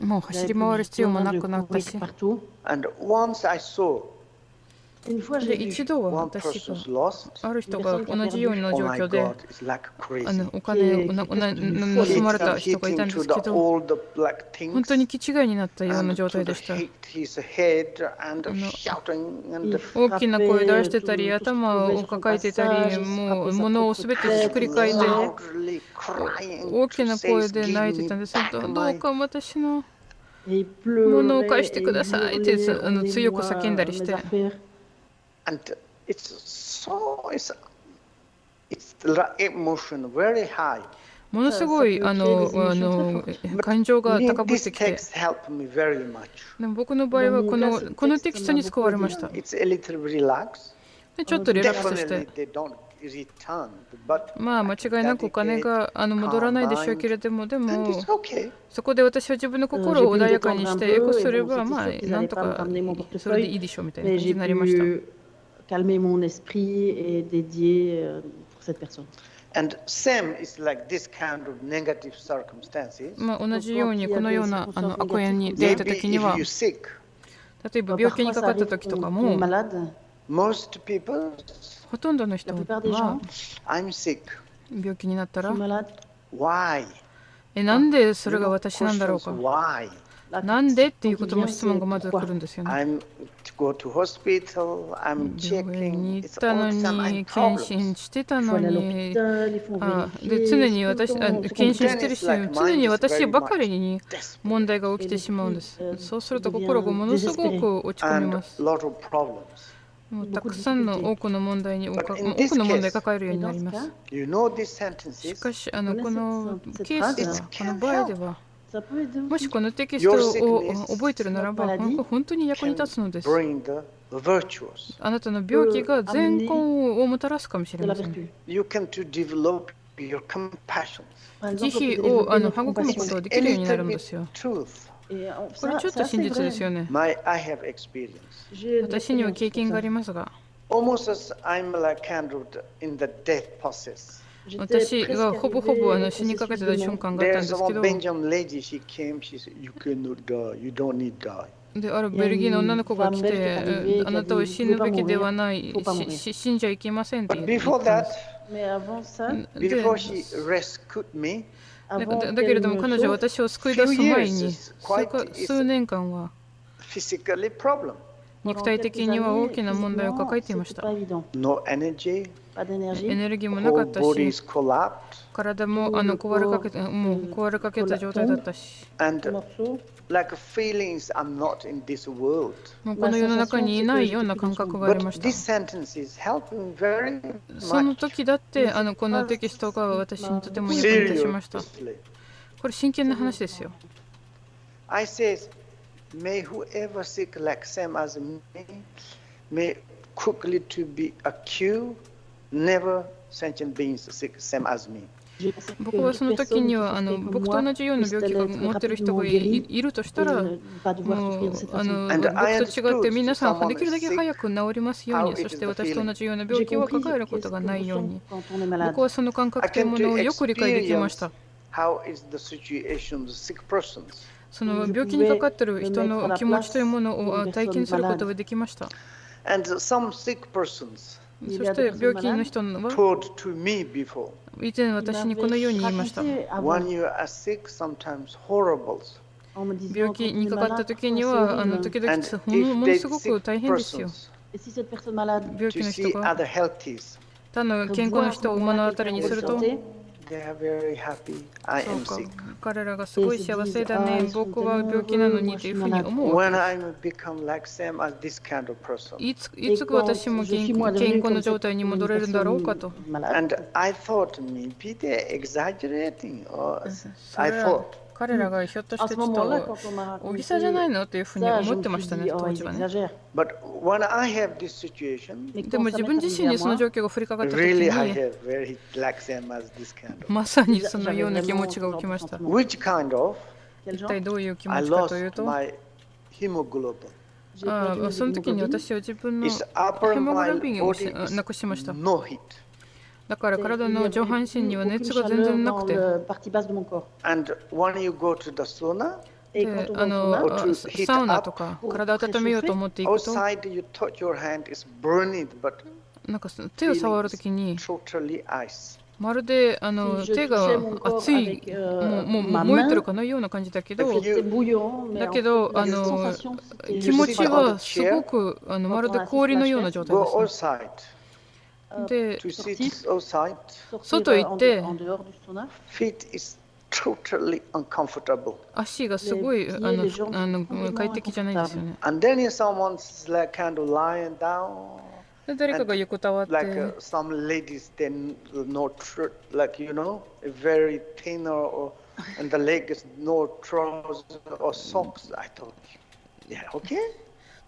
もう走り回る必要もなくなったし。で、一度は私がある人が同じような状況でお金を盗まれた人がいたんですけど、本当に気違いになったような状態でした。大きな声出してたり、頭を抱えてたり、もう物をすべてひっくり返って大きな声で泣いてたんです。どうか私の物を返してくださいって強く叫んだりして。And it's the emotion very high. ものすごい感情が高ぶってきて、でも僕の場合はこのテキストに使われました。でちょっとリラックスして、まあ間違いなくお金が戻らないでしょうけれども、でもそこで私は自分の心を穏やかにしてエコすれば、まあなんとかそれでいいでしょうみたいな感じになりました。Calmer mon esprit et dédié pour cette personne. And same is like this kind of negative circumstances. まあ同じようにこのような悪縁に出会った時には、例えば病気にかかった時とかも、ほとんどの人は病気になったら、なんでそれが私なんだろうか。なんでっていうことも質問がまず来るんですよね。病院に行ったのに、検診してたのに、で常に検診してるし、常に私ばかりに問題が起きてしまうんです。そうすると心がものすごく落ち込みます。もうたくさんの多くの問題抱えるようになります。しかし、このケースでは、この場合では、もしこのテキストを覚えているならば、本当に役に立つのです。あなたの病気が善根をもたらすかもしれません。慈悲を育むことができるようになるんですよ。これちょっと真実ですよね。私には経験がありますが、私がほぼ死にかけてた瞬間があったんですけど、であるベルギーの女の子が来て、あなたは死ぬべきではない、死んじゃいけませんって言ったんです。だけれども彼女は私を救い出す前に、数年間は肉体的には大きな問題を抱えていました。エネルギーもなかったし、体も壊れかけた状態だったし、もうこの世の中にいないような感覚がありました。その時だってこのテキストが私にとても役に立ちました。これ真剣な話ですよ。May whoever seek like same as me, may quickly to be accused, never sentient beings seek same as me. 僕はその時には僕と同じような病気が持っている人がいるとしたら、もう僕と違って皆さんできるだけ早く治りますように、そして私と同じような病気を抱えることがないように、僕はその感覚というものをよく理解できました。その病気にかかっている人の気持ちというものを体験することができました。そして病気の人は以前私にこのように言いました。病気にかかった時には時々ものすごく大変ですよ。病気の人が他の健康な人を目の当たりにすると、彼らがすごい幸せだね、僕は病気なのにというふうに思う。いつ私も健康な状態に戻れるんだろうかと。彼らがひょっとしてちょっと大げさじゃないのというふうに思ってましたね、当時はね。でも自分自身にその状況が降りかかった時に、まさにそのような気持ちが起きました。一体どういう気持ちかというと、その時に私は自分のヘモグロビンをなくしました。だから体の上半身には熱が全然なくて、サウナとか体を温めようと思っていくと、なんか手を触るときにまるで手が熱い、もう燃えてるかのような感じだけど、気持ちはすごくまるで氷のような状態ですね。で、外行って足がすごい快適じゃないですよね。で、誰かが横たわって、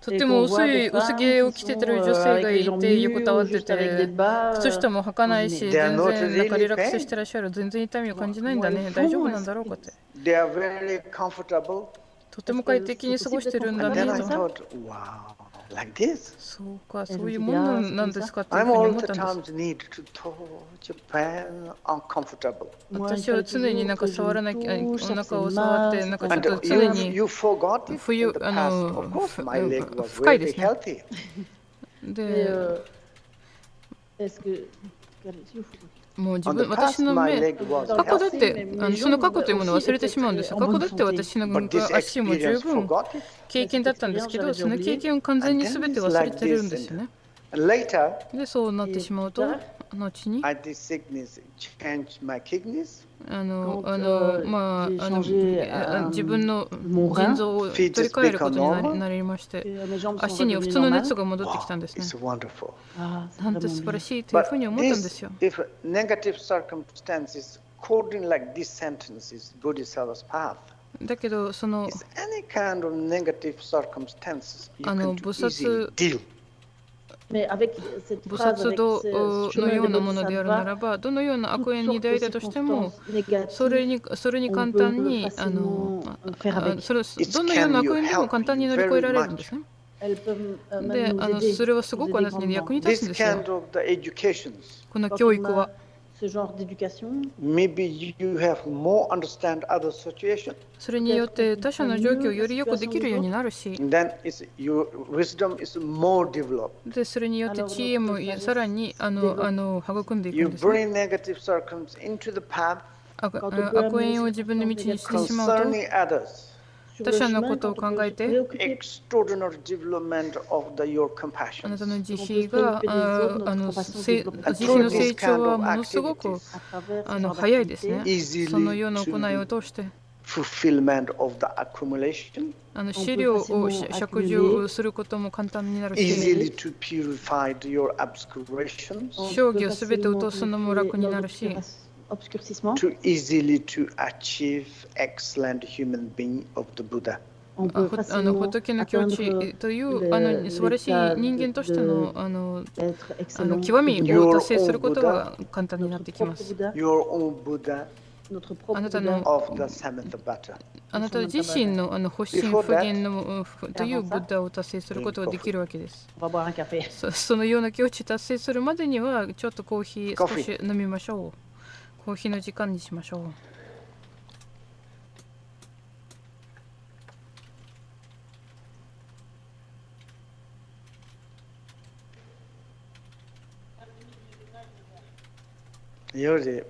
とても薄毛を着ててる女性がいて横たわってて、靴下も履かないし、全然なんかリラックスしてらっしゃる、全然痛みを感じないんだね、大丈夫なんだろうかって。とても快適に過ごしてるんだねと。そうか、そういうものなんですかっていうふうに思ったんです。私は常になんか触らなきゃ、お腹を触って、なんかちょっと常に深いですね。で、もう私の目、過去だって、その過去というものを忘れてしまうんです。過去だって私の足も十分経験だったんですけど、その経験を完全に全て忘れてるんですよね。で、そうなってしまうと、後に自分の腎臓を取り替えることになりまして、足に普通の熱が戻ってきたんですね。なんて素晴らしいというふうに思ったんですよ。だけど、その菩薩道のようなものであるならば、どのような悪縁に出会えたとしても、それに簡単にどのような悪縁でも簡単に乗り越えられるんですね。で、それはすごくあなたに役に立つんですよ。この教育は。それによって他者の状況をよりよくできるようになるし、でそれによって知恵もさらに育んでいくんです、ね。悪縁を自分の道にしてしまうと、sur 他 le 者の chemin, ことを quand on 考 peut え se て、 préoccuper, extraordinary development of your あなたの compassions. 慈 on peut 悲 se が préoccuper des autres, notre compassion se développe And 慈悲 through の extrêmement 成 this 長 kind は of ものすごく activities, à travers ce genre 早いです d'activité. ね。その easily ような行いを to 通して、 fulfillment of the accumulation, 資料を facilement 釈充することも簡単になるし、 easily to purify your obscurations, On 正 peut 義をすべて落 facilement とすのも楽 purifier に nos なるし、 obscurcissements. to easily to achieve excellent human being of the Buddha. On peut 仏 facilement の境 atteindre 地という素晴らしい l'état 人間としての d'être excellent. 極み Your を達成すること own が簡単になっ Notre てきま propre す。 Bouddha, Your own Buddha notre propre Anata Bouddha, no- of the Samatha. あなた自身の発心 Before 不 that- 言のというブッダを達成することができるわけです。 on va boire un café. そのような境地達成するまでにはちょっとコーヒー少し飲みましょう。コーヒーの時間にしましょう。4時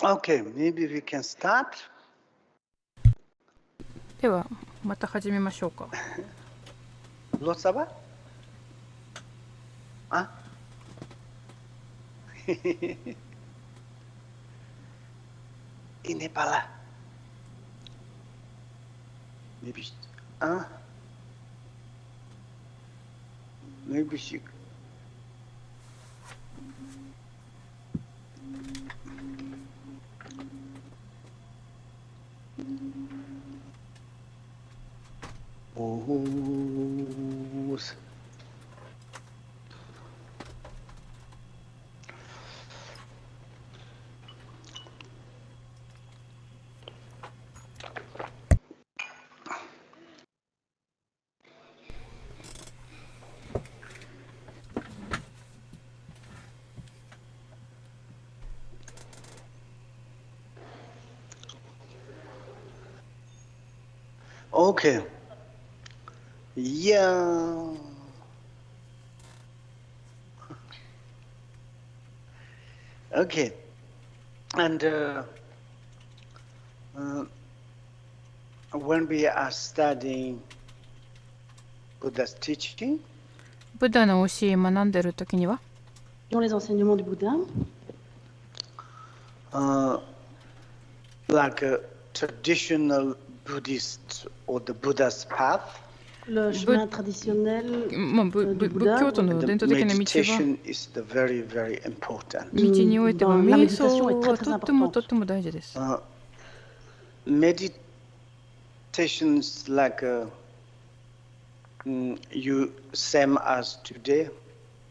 Okay, maybe we can start. ではまた始めましょうか。Lo sabah? Ah? Ini pala. Maybe. Ah? Maybe she. Oh. Okay. Yeah. Okay. And when we are studying Buddha's teaching, ブッダの教えを学んでいるときには、Dans les enseignements du Bouddha, like a traditional Buddhist or the Buddha's path, le chemin traditionnel 仏教徒の the 伝統的な道は meditation is the very, very important. 道においては瞑想はとっても大事です。Meditations like you same as today,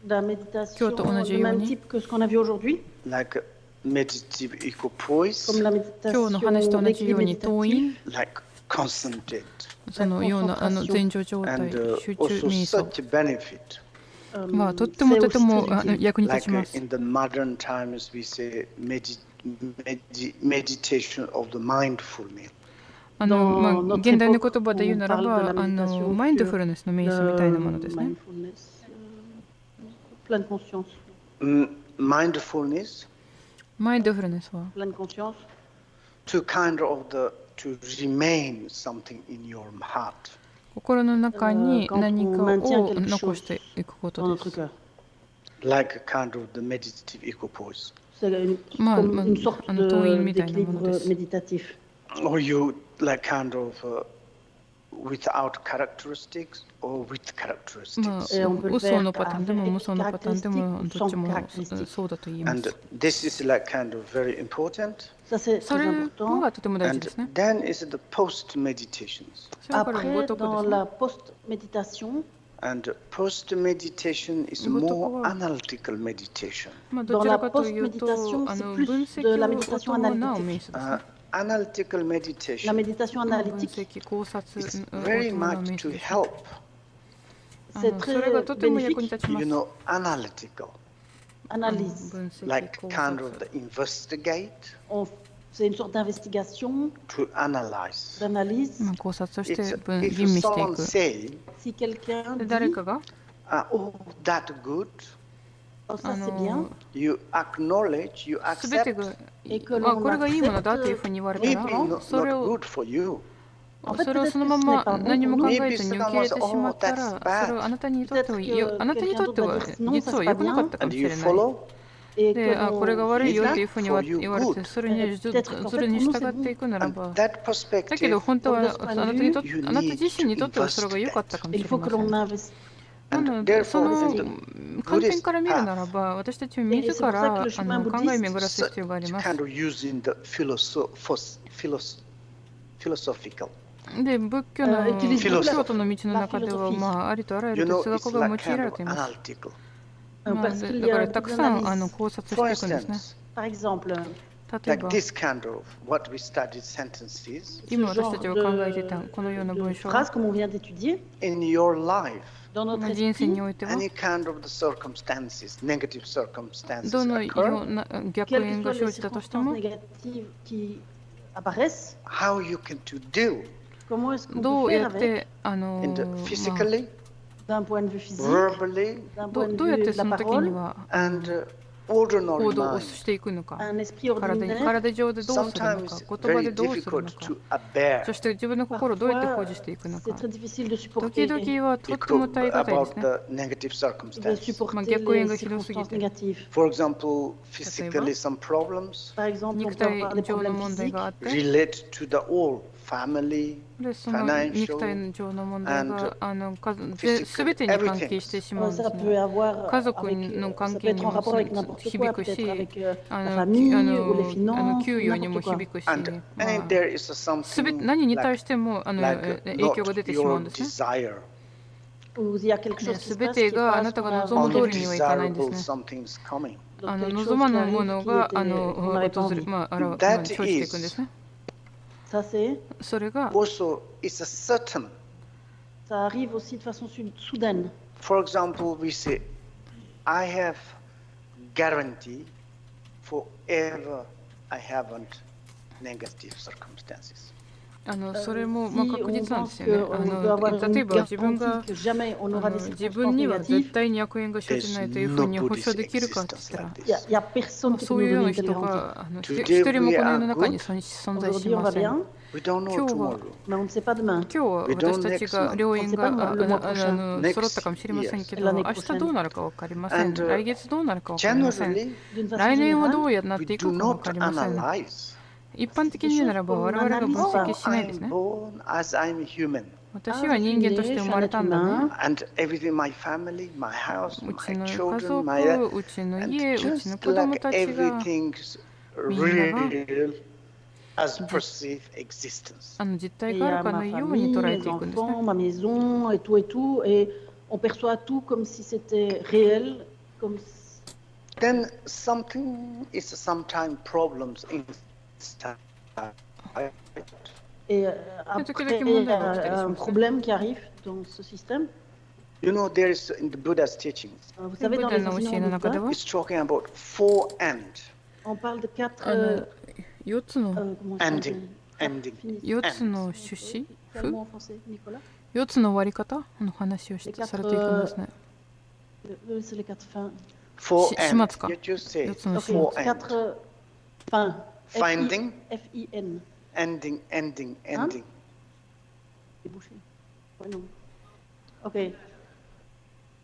la méditation 今日と同じ du よう même に type que ce qu'on a vu aujourd'hui, like meditative equipoise, comme la 今日の話と méditation 同じよう d'équilibre に動 méditatif, 員 like concentrate, そのような前状状態 and 集中 also 瞑想 such benefit. まあとっても c'est とて aussi も très utile. 役に立 Like ちます。 in the modern times, we say meditation of the mindfulness. 現代の言葉で言うならばマインドフルネスの瞑想みたいなものですね。 Pleine conscience. Mindfulness マインドフルネスは Pleine conscience. to remain something in your heart. 心の中に何かを残していくこと dans で notre す。 cœur. Like a kind of the meditative equipoise. C'est comme une sorte d'équilibre méditatif. Or you like kind of without characteristics or with まあ characteristics. 嘘のパターンでも無双のパターンでもどっちもそうだと言いま And す。 this is like kind of very important. Ça, c'est そ très れ important. がとても大事 And ですね。 then is the post meditations. それから Après, ごとくで dans すね。 la post-méditation, And post meditation is more analytical meditation. まあどちらかというと分析を伴う瞑想ですね。 Analytical la meditation méditation 分 analytique, 析考察 is を very 伴う much 瞑想 to です。 help, c'est それがと très ても役に bénéfique. 立ちます。 analytical, Analyse. 分析 like 考 kind 察 of the investigate, C'est une sorte d'investigation, to analyze. d'analyse. まあ考察として It's, 吟 if 味してい someone く。 say, Si quelqu'un で dit, 誰かが oh, that good, oh, ça c'est bien, you acknowledge, you すべて accept, がet que あ l'on これがいいものだという accepte, ふうに言われた maybe ら not それを good for you. それをそのまま何も考えずに受け入れてしまったら Maybe someone says, "Oh, that's bad." それをあなたにとってはあなたにとっては quelqu'un d'autre va dire, "Non, 実 ça は c'est 良 pas くなか bien." ったか And もし you れない。 follow, Et で que これが悪いよっていうふうに for you 言われて good. それにそれに従っていくなら and ば that だけ perspective, ど本当はあなたにとって you あなた need 自身にとっては to それが良かったかも il しれ faut ま que せ l'on ん。 investisse. な and のでそ therefore の in the 観点 Buddhist から見るな path, らば私たちは自ら考え巡らす必要があります。 kind of using the philosophical. で仏教の仏教 philosophy 徒の道の中では、まあ、ありとあらゆ You る know, 哲 it's 学が用い like ら kind れ of ています。 analytical. まあ、parce qu'il だ y か a らた des くさん analyses. 考察して For いくんですね。 instance, Par exemple, 例え like ば this kind of what we studied sentences 今私たちが考えていたこのような文 de 章 phrases comme on vient d'étudier, in your life. dans notre 人生 esprit, においては Any kind of the circumstances, negative circumstances どのよ occur, うな逆 quelles 縁 que が soient 生 les じたとして circonstances も négatives qui apparaissent, how you can to deal comment est-ce qu'on ど peut う faire やっ avec, てin the まあ physically, d'un point de vue physique, verbally, d'un ど point de どうやっ vue て de そ la の時に parole, は and 行動をしていくのか、体上でどうするのか、言葉でどうするのか、そして自分の心をどうやって保持していくのか。時々はとっても耐え難いですね。逆縁がひどすぎて。例えば、肉体上の問題があって、でその肉体上の問題が全てに関係してしまうんですね。家族の関係にも響くし、給与にも響くし、何に対しても影響が出てしまうんですね。全てがあなたが望む通りにはいかないんですね。望まぬものが訪れ、生じていくんですね。それがÇa arrive aussi de façon soudaine. For example, we say, I have guarantee forever I haven't negative circumstances. それも確実なんですよね。例えば自分が自分には絶対に悪縁が生じないというふうに保証できるかって言ったら、そういうような人が一人もこの世の中に存在しません。今日は私たちが良縁が揃ったかもしれませんけど、明日どうなるか分かりません。来月どうなるか分かりません。来年はどうやってなっていくか分かりません。一般的に言うならば我々が分析しないですね。私は人間として生まれたんだね。うちの家族、うちの家、うちの子供たちがみんなが実体があるかのように捉えていくんですね。Then something is sometimes problems in Et après, il y a un problème qui arrive dans ce système. You know, there is in the Buddha's teachings. Vous savez, dans les enseignements du Bouddha, it's talking about four ends. On parle de quatre ending. 4つの趣旨、en français, Nicolas? 4つの終わり方の話をされていくんですね。C'est les quatre fins. 4 始末か。 You say 4つの始 Ok, 末。 quatre fins. Finding. F-I-N. Ending. Débouché. Ouais, non. Ok.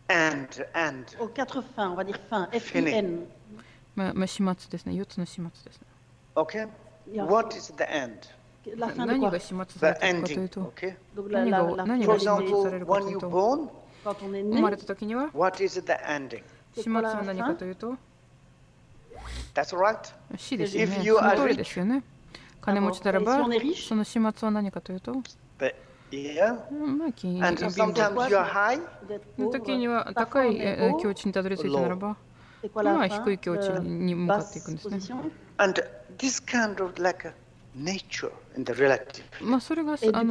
And. Aux quatre fins, on va dire fin. F-I-N. 始末ですね。4つの始末ですね。Okay. What is the end? La fin de 何 quoi? が始末され The ているかという ending. と、 Okay. Donc 何が la For 始末 example, されるかと when い you うと、 born, quand on est 生ま né, れた時には what is the ending? 始末は何かというと、 That's right. 死ですよね。 If you その are 通りですよね。金持ちならば、その始末は何かというと、 Yeah. 金 And 貧乏 sometimes you are high. の時には高い境地にたどり着いたならば、低い境地に向かっていくんですね。And this kind of like a nature in the relative. それが相対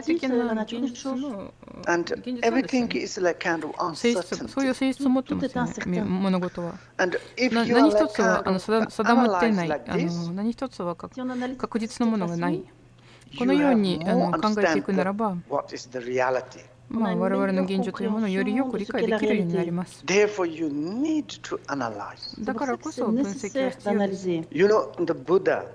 的な現実の And 現実なんですよ everything ね。 is like kind of 性質、そういう uncertainty. 性質を持ってますよね、物事は。 And if you are 何 like 一つは kind of 定まってい analyze ない、 like this, 何一つは si on analyse 確実なものがない。こ you のよう have に more 考えていくなら understand ば、 what is the reality. 我々の現状というものをよりよく理解できるようになります。 Therefore, you need to analyze. だからこそ分析が必要です。 d'analyser. You know, the Buddha,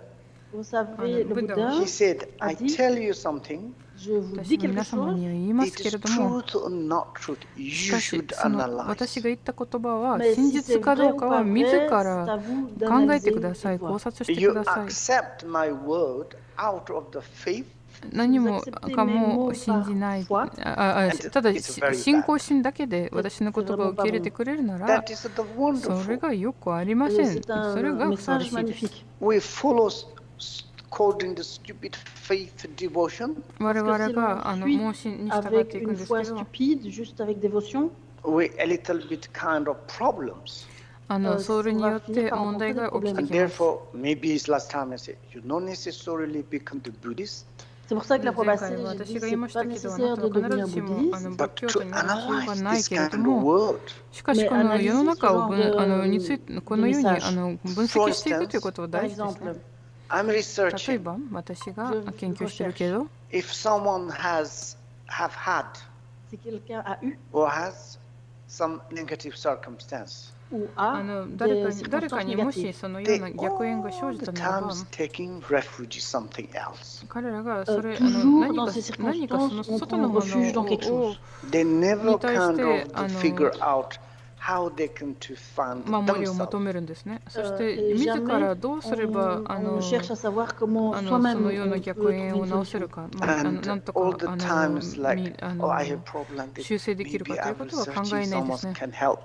Vous savez, le Bouddha, Bouddha he said, a I dit, tell you something, je vous 私 dis は quelque 皆様 chose, には言います it け is れども、 truth or not truth. し You かし should その analyze. 私が言った言葉は mais 真 si c'est 実か vrai どう ou か pas は vrai, 自 c'est ら à vous 考えてく d'analyser ださ et い、 voir. 考察してく You ださい。 accept my word out of the faith, 何もかも信じない。ただ信仰心だけで私の言葉を受け入れてくれるなら、 that is the それ wonderful. がよくありません。 C'est それ un がふさわし message いです。 magnifique. We follow according to stupid faith devotion. 我々 Parce que si が l'on suit 盲信に従って avec いくん une です foi けど、 stupide, juste avec dévotion, We a little bit kind of problems. それによって問題が起きて And きます。 therefore, maybe it's last time I said, you don't necessarily become the Buddhist, c'est pour ça que la fois 前 passée, 回 j'ai 私 dit が言いま c'est し pas たけど、あ nécessaire なた de は必 devenir ずしも bouddhiste, 仏 but 教 to 徒になる必要が analyze ない this けれ kind ど of も、 word. しかしこの世の中を Mais についてこのように分析していくということは par 大事ですね。 exemple, I'm 例え researching ば私が研究してるけど、 if someone have had si quelqu'un a eu or has some negative circumstance. ou a 誰 des か circonstances にもし négatives. そのよう They な逆縁が all 生じ the たならば、 times taking refuge in something else. 彼らがそれ Toujours 何 dans か ces 何かそ circonstances, の on 外の prend も refuge dans quelque のを chose. They never に対して figure out how they can to find 守りを求 themselves. めるんですね。そして Et 自 jamais らどうすれば on cherche à savoir comment そ soi-même のような on 逆 peut 縁 trouver を une 直せ solution. るか、 And なんと all か the times like, oh, I have problem. 修正できるか Maybe とい I うこ will とは考 searching えないです someone ね。 can help.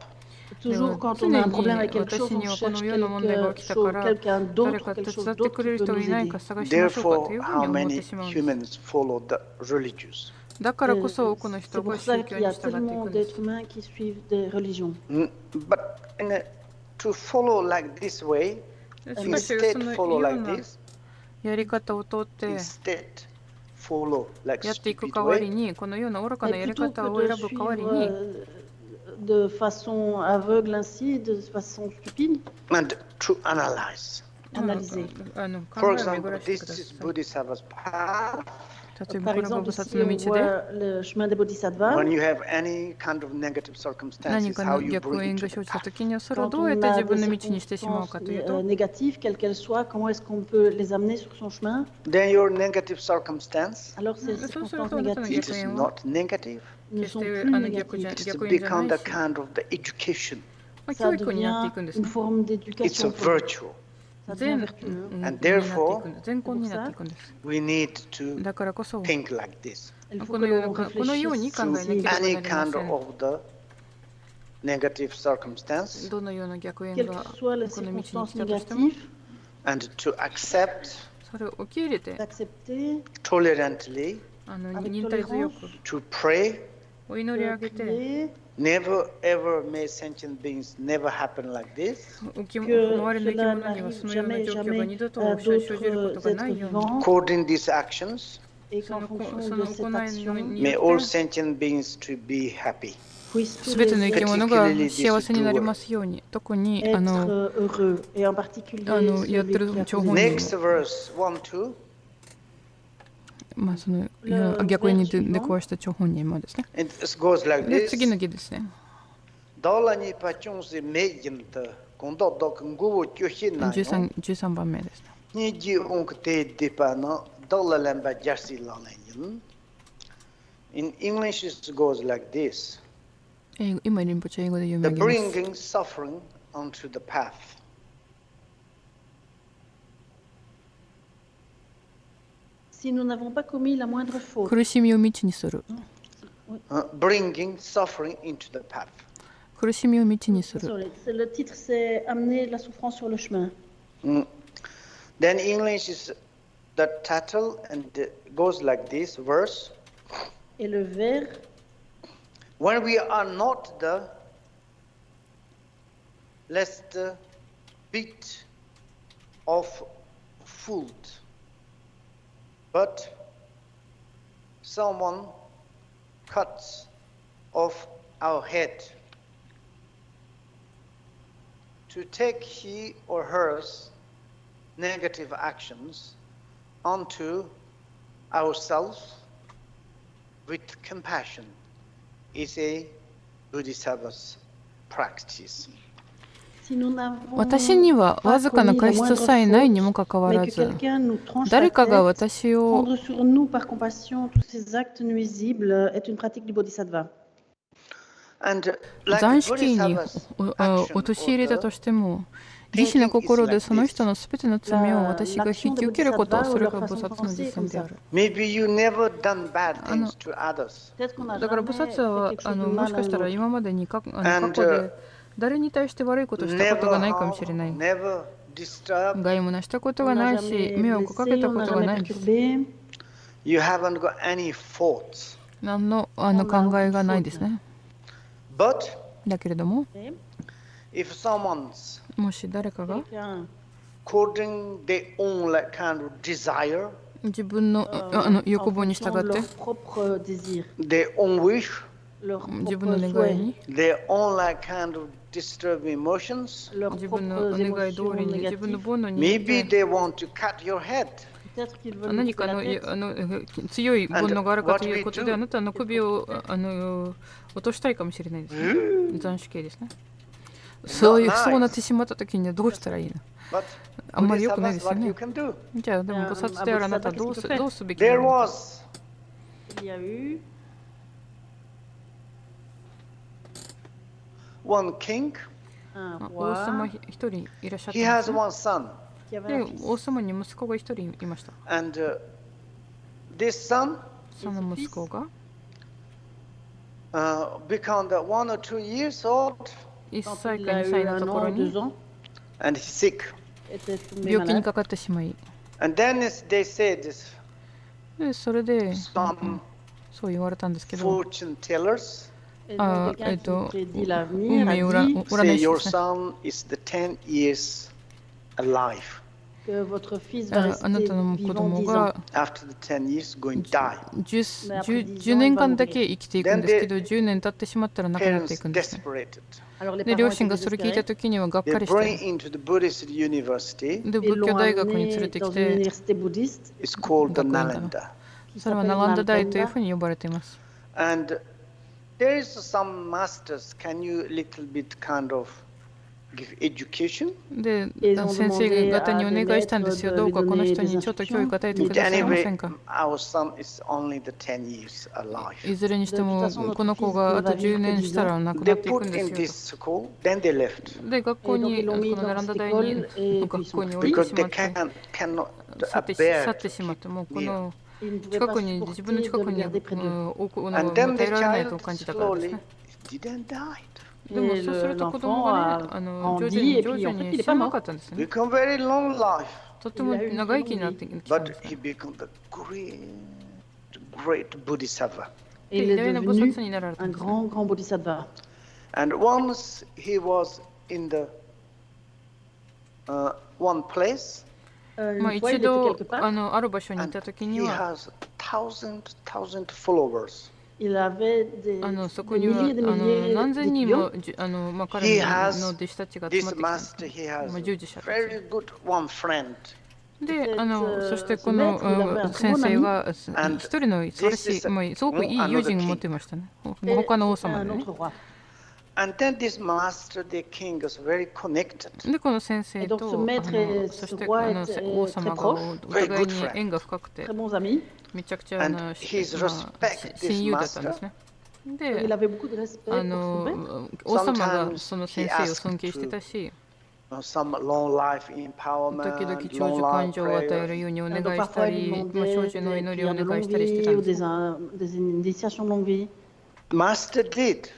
Toujours quand 常 on a un に problème avec quelque chose, 私 on にはこの cherche ような問題が起きたから quelqu'un 誰 d'autre, か quelque 手 chose 伝って d'autre くれ qui る peut 人 nous いない aider. か探しましょうかという Therefore, ふうに how 思って many しまうんです。 humans follow the religious? だからこそ多くの C'est 人 pour が ça 宗教 qu'il y に a 従ってい tellement くんです。 d'êtres humains qui suivent des religions. But to follow like this way, しかし instead その follow よう like な this, やり方を通って instead follow like やっていく stupid 代わり way, にこのような愚かな Et やり plutôt 方 que を de 選ぶ代わり suivre に de façon aveugle ainsi, de façon stupide, and to analyze. analyser. 考 For えを巡 example, らせてく this だ is さい。 Bodhisattva's path. 例えば Par これが exemple, 菩薩 ici の on 道で voit le chemin des bodhisattvas. When you have any kind of negative 何 circumstances, か how の you 逆 bring 縁 it が to 生 the じた path. ときにはそれを Quand どうやっ on て a 自 des 分の道にしてしまう circonstances かというと、 négatives, quelles qu'elles soient, comment est-ce qu'on peut les amener sur son chemin? Then your negative circumstance, Alors cesそうす circonstances るとあなたの it 逆 is 縁は not negative. ne 決し sont て plus 逆 négatives. It's 縁じゃな become い the し、 kind of the education. 教 Ça 育になってい devient くんです une ね。 forme It's a d'éducation pour eux. virtue. Ça devient 善 vertueux. にな And ってい therefore, くんです。善根になっていくんです。 We need to だからこそ、 think like this. Il faut こ que のよう l'on なこのように考 réfléchisse えなければ Any なりま kind せん。 of the negative circumstance どのような逆縁 quelles が que soient les この道に来 circonstances たとしても、 négatives, and to accept それを受け入れて、 d'accepter tolerantly, 忍耐強く to pray. お祈り de 上げて、 prier, Never ever may sentient beings never happen like this. 周 que りの生き cela 物には n'arrive そのような jamais, 状況が jamais 二度と à 生じること d'autres がな êtres いように、 vivants, According these actions, et そ qu'en の fonction そ de の cette 行い action, に may よ all って、 sentient beings to be happy. puissent tous すべての生 les き êtres 物が幸せになりますように、特に être heureux, et en particulier celui やってる qui a 張 causé 本 le 人 Next も、 verse 1, 2. その逆縁に出くわした張本人もですね。 It goes like で、 this. 次の儀ですね。 Dalani pachung se meyin ta kondo dok nguwo kyoshin na yo. 13番目ですね。 Ni ji onk te dipa na dalalamba jarsi lalayin. In English it goes like this. 今、リンポチェ英語で読み The 上げます。 bringing suffering onto the path. Si nous n'avons pas commis la moindre faute, 苦しみを道にする。 Bringing suffering into the path. 苦しみを道にする。 Désolé, le titre c'est Amener la souffrance sur le chemin. Then English is the title and it goes like this verse. Et le vers, When we are not the lest bit of food, but someone cuts off our head to take he or hers negative actions onto ourselves with compassion is a Bodhisattva's practice. si nous n'avons 私にはわずかな過失さえないにもかかわ mais ら que ず、 quelqu'un nous tranche la 誰かが tête, 私を prendre sur nous par compassion tous ces actes nuisibles est une pratique du bodhisattva. And like 斬首刑に Bodhisattva's action 陥れた or と the しても、慈悲な心でその人のすべての罪を私が引き受けること、それが菩薩の実践である。 maybe you never done bad things to others. Peut-être qu'on n'a だから jamais 菩薩 fait は quelque chose de もし mal か à したら un autre. 今までに過去で誰に対して悪いことをしたことがないかもしれない。 Never disturbed. 害もなしたこと On が n'a ないし、 jamais 迷惑をかけ blessé, た on こ n'a とが jamais ないんです。 perturbé. You haven't got any faults. 何の考えがないですね。 But だけれども、 if someone's もし誰かが Quelqu'un according their own like kind of desire, 自分の欲望に従 en って leur propre désir, their own wish, leur 自分の propre 願い souhait, に their own like kind of disturbing emotions, leurs 自分の propres 願い通 émotions りに自分の négatives. 煩悩によっ maybe て they want to cut your head. Peut-être qu'ils veulent nous 何か couper la の tête. 強い煩悩があるかと And いうことで what we do? あなたの首を落としたいかもしれないですね。斬首刑ですね。そうなってしまった時にはどうしたらいいの？ But あんまり良くないですよ what ね。 you can do. じゃあでも菩薩であるあなたはどうすべきな There のか。 was Il y a eu one king. un 王様 roi 一人いらっしゃった He んで has すね。 one son. qui avait で un fils. 王様に息子が一人いました。 And this son その息子が became 1 or 2 years old. 1 Quand 歳 il か a 2 eu 歳の un ところ an, 2に ans, And he's sick. était tombé 病気に malade. かかってしまい、 And then they said, でそれで some そう言われたんですけど、 fortune tellers Et Ah, donc quelqu'un eto, qui prédit l'avenir a Ume dit say your Uranus son is the 10 years alive. que votre fils va あな rester たの子 vivant 供 10 ans. が After the 10 years, going to die. 10年間だけ生きていくんですけど、10年経ってしまったら亡くなってい Parents くんですね。 desperate. Alors les で parents 両 étaient 親がそれ聞いた désespérés. 時にはがっ They かりし bring て、 into the Buddhist university. で Ils 仏教 l'ont 大学に連れ amené て dans き une て、 université bouddhiste It's called the 学園かな。 Nalanda. qui それは s'appelle ナランダ大という Nalanda. ふうに呼ばれています。 And there is some masters. Can you little bit kind of give education? で Ils ont 先生 demandé 方に à お des 願いしたんですよ。 maîtres ど de う lui かこの donner 人 des にちょっと教育 instructions. 与えて But くださいませ anyway, んか。 our son is only the 10 years alive. いずれにして De も toute façon, この子があと10年したら亡くな They っていくん put で in すよ this school, then they left と。で学校 Et donc に ils こ l'ont mis のナラ dans ンダ cette 大に école et puis ils 学 sont 校に降りて because し they まって cannot 去って bear 去って to しまって、 keep もうこ near. の Ils ne pouvaient 近 pas くに自分の supporter 近 de く le に garder près d'eux. 置くの And を then the 耐えられないと child 感じたからです slowly ね。 didn't die. でも Et そうすると子供 l'enfant がね、 a 徐々 grandi に et 徐 puis 々 en fait に il est 死 pas なな mort. かったんですね。 Become very long life. とても長生きになってきたん But です he ね。 became the great Bodhisattva. Et il Et est il avait une devenu bossatsu ni nararata un desu ne. grand bodhisattva. And once he was in the one place, まあ Une fois, 一 il était 度 quelque part. ある場所にい and た時に he は has thousand followers. Il avait そ des こには milliers et des milliers 何千人も d'étudiants. まあ彼 He の has 弟子たちが集ま This ってきたんです master, ね。 he has まあ従事者たち。 very good one friend. でそしてこ ce の maître, il avait un très 先 bon 生 ami. が一人の素晴らし this い、 is まあ、すごくいい友人を持っていましたね。他の王様 Un でね。 autre roi. And then this master, the king, is very connected. でこの先生と Et donc ce maître et そ ce して roi 王 étaient 様 très が proches, お互いに縁が深くて très bons amis. めちゃくちゃ And he's respect this 親友だったんですね。 Il で avait beaucoup de respect pour ce maître. 王様がその先生を尊敬してたし、 Some long life empowerment, 時々 long 長寿 life 感情を与える prayer. ようにお Donc 願いした parfois, il り、 lui まあ、長 demandait 寿の des 祈りをお prières de 願い longue したりして vie たん ou です。 des initiations de longue vie. Master did.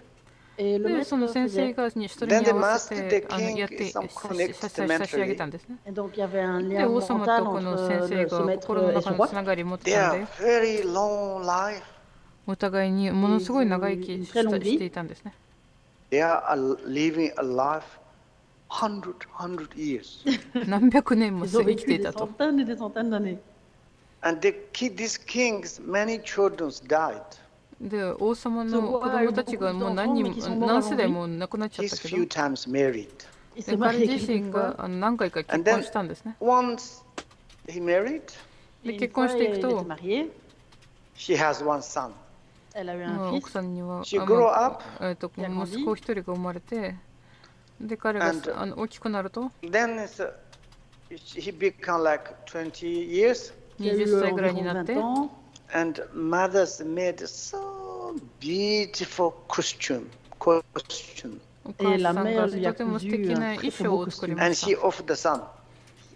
Et le で maître その先生 faisait. がそれ Then に the 合わ master, せ the て king, やって is some 差し上げたんですね。 Et donc il y avait un で lien 王様 mental とこの entre 先生 ce が心の maître et 中 ce の roi. つながりを持って They たん are で、 very long life. お互いにものすごい長生きしていたんですね。 They are living a life 100 years. 何百年も Ils ont 生きて vécu い des たと。 centaines et des centaines d'années. And these kings, many children died. で王様の子供たちがもう何世代も亡くなっちゃった He's け few ど、 times married. Il で s'est 彼 marié 自身 quelques が fois. 何回か結 And 婚 then したんですね。 once he married, で Et une 結婚 fois, していく il と était，marié. she has one son. Elle a eu まあ un 奥 fils. さんには She grew up, 息子一人が生まれて、で彼が And 大きくなると then he became like 20 years. Il a eu 20歳ぐらいに environ なって 20 ans. And mothers made so beautiful costume. お母さんがとても素敵な衣装を作りま And し she offered the son.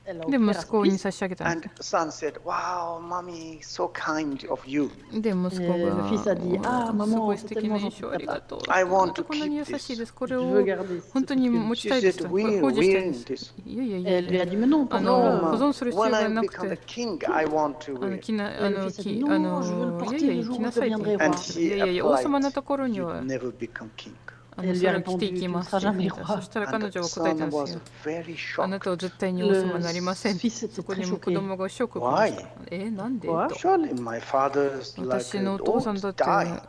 Elle a た。で offert à 息 son 子に fils. 差し上げたん And です the son said, wow, mommy, so kind of you. ね。で息子 Et le fils a dit, が ah す maman, ごい c'est 素敵な tellement 衣 gentil 装 de あ ta り part. がとう。 I want to こんなに優 keep しい this. です。これ Je を veux garder 本当に ce 持 costume. ちたいです She と。 said, 保持したい wearing です this. いやいやい Et や elle lui a dit, mais non, 保 No, 存する必 when 要が I なく become the て。king, I want to あの wear. 着な Et le fils a dit, non, je veux le いや porter いや le 着 jour où な je さいって言 deviendrai って roi. And い she やいやいや王様の applied, ところに you は never become king. そ Elle れ lui a を着てい répondu, き tu ま ne す seras って言 jamais った。 roi. そしたら And 彼 the 女は答えたん son です was よ。 very あな shocked. たは絶対に王様になりません。 Le fils était そこ très にも子 choqué. 供がショックを受けました。なんでと。 Surely my father's like 私の an お父さん old だって die.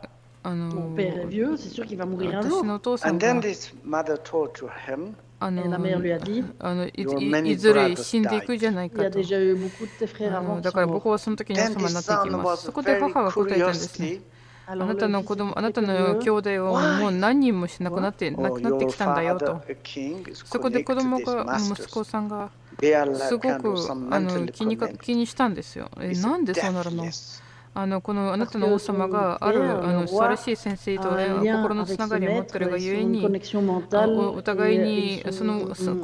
Mon père est vieux, c'est sûr qu'il va mourir un 私の jour. お父さん And が then this mother told to him, あ Et la mère lui a dit, いずれ死んでいくじゃない il y か a と。 déjà eu beaucoup de tes frères avant qui だ sont から僕 morts. はその時に王 then 様にな this っていき son ます。 was そこで very 母が答えたんですね。 curiously あなたの子供、あなたの兄弟はもう何人も亡くなってきたんだよと。そこで子供が、息子さんがすごく気にしたんですよ。なんでそうなるの？このあなたの王様がある素晴らしい先生と心のつながりを持っているがゆえに、お互いにこ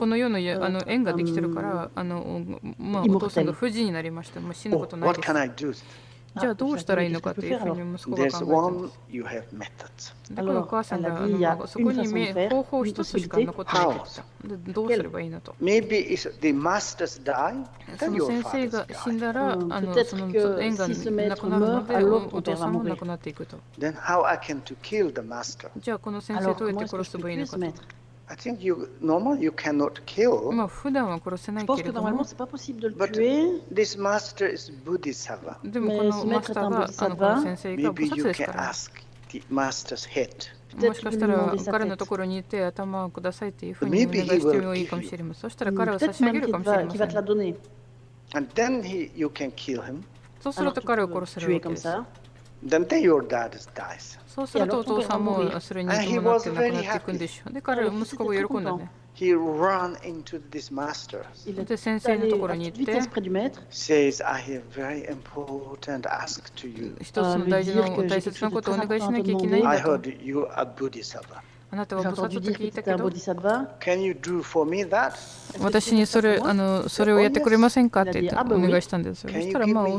の世の縁ができているから、お父さんが不治になりました。死ぬことないです。じゃあどうしたらいいのかというふうに息子が考えています。だからお母さんがそこに方法一つしか残ってないけど、どうすればいいのと。その先生が死んだら、その縁がなくなるので、お父さんも亡くなっていくと。じゃあこの先生どうやって殺せばいいのかと。I think normally you cannot kill. 普段は殺せないけれども、but this master is Bodhisattva. でもこのマスターがこの先生が菩薩ですから。The master's head. もしかしたら彼のところにいて頭をくださいっていうふうにお願いしてもいいかもしれません。そしたら彼は差し上げるかもしれません。And then you can kill him. そうすると彼を殺せるわけです。Then your dad dies. そうするとお父さんもそれに伴って亡くなっていくんでしょう。で、彼は息子が喜んだね。He ran into this master. で、先生のところに行って、says, I have very important ask to you. 一つの大切なことをお願いしなきゃいけないんだと。I heard you are Buddhist. あなたは菩薩と聞いたけど、Can you do for me that? 私にそれをやってくれませんかって言ってお願いしたんですよ。そしたら、その菩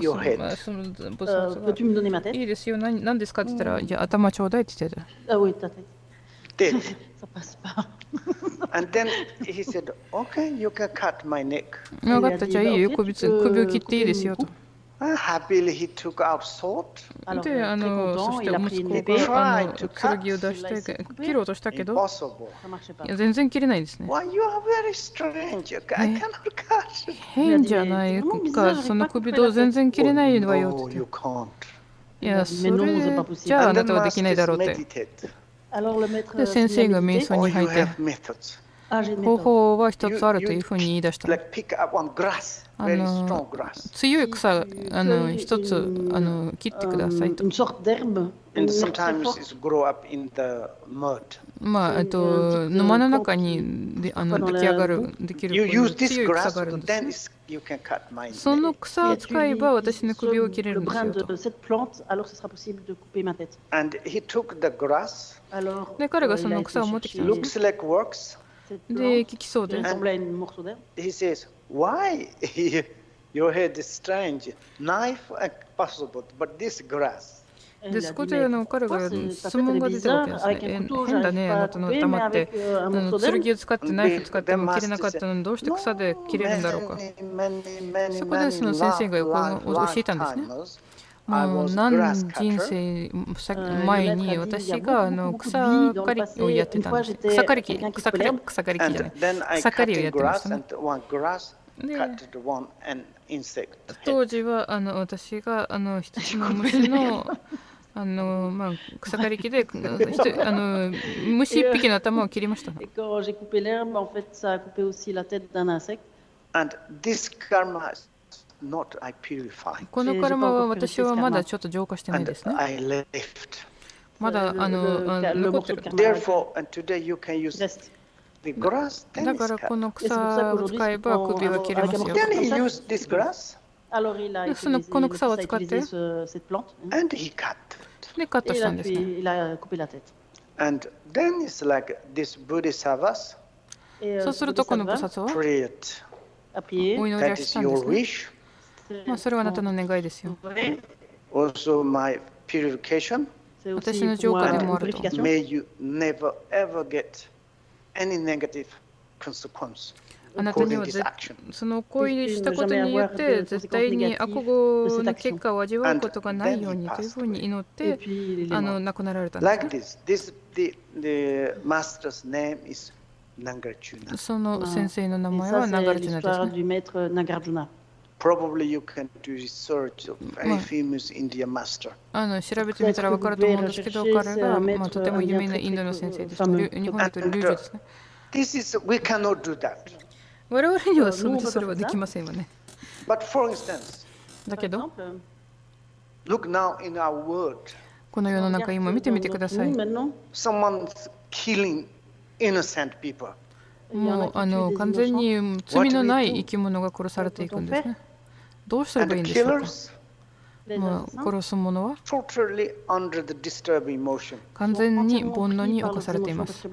薩がいいですよ、何ですかって言ったら、じゃあ頭ちょうだいって言ってた。And then he said, okay, you can cut my neck. 分かった、じゃあいいよ、首を切っていいですよと。Happily he took out sword. で、そして息子が剣を出して切ろうとしたけど、全然切れないですね。変じゃないか、その首と全然切れないわよって言って。いや、それじゃああなたはできないだろうって。で、先生が瞑想に入って、方法は一つあるというふうに言い出した。強い草一つ切ってくださいと。沼の中に出来上がるできる強い草があるんです。その草を使えば私の首を切れるんですよと。で、彼がその草を持ってきたんです。で、聞きそうで。He says, why your head is strange? Knife possible, but this grass. で、そこで彼が質問が出たわけですね。変だね、あなたの頭って。剣を使ってナイフ使っても切れなかったのにどうして草で切れるんだろうか。そこでその先生が教えたんですね。もう何人生前に私が草刈りをやってたんです。草刈り機じゃない。草刈りをやってましたね。当時は私が一つの虫の草刈り機で虫一匹の頭を切りました。このカルマは私はまだちょっと浄化してないですね。まだ残ってる。だからこの草を使えば首は切れますよ。この草を使って、で、カットしたんですね。そうするとこの菩薩はお祈りをしたんですね。それはあなたの願いですよ。私の浄化でもあると。あなたにはその行為したことによって絶対に悪後の結果を味わうことがないようにというふうに祈って亡くなられたんです。その先生の名前はナガルジュナですね。Probably you can do research of very famous Indian master. 調べてみたら分かると思うんですけど、彼がとても有名なインドの先生です。日本で言うとリュウジュですね。We cannot do that. 我々にはそれはできませんよね。But for instance, だけど、look now in our world. この世の中今見てみてください。Someone's killing innocent people. もう完全に罪のない生き物が殺されていくんですね。どうすればいいんでしょうか。殺す者は完全に煩悩に侵されています。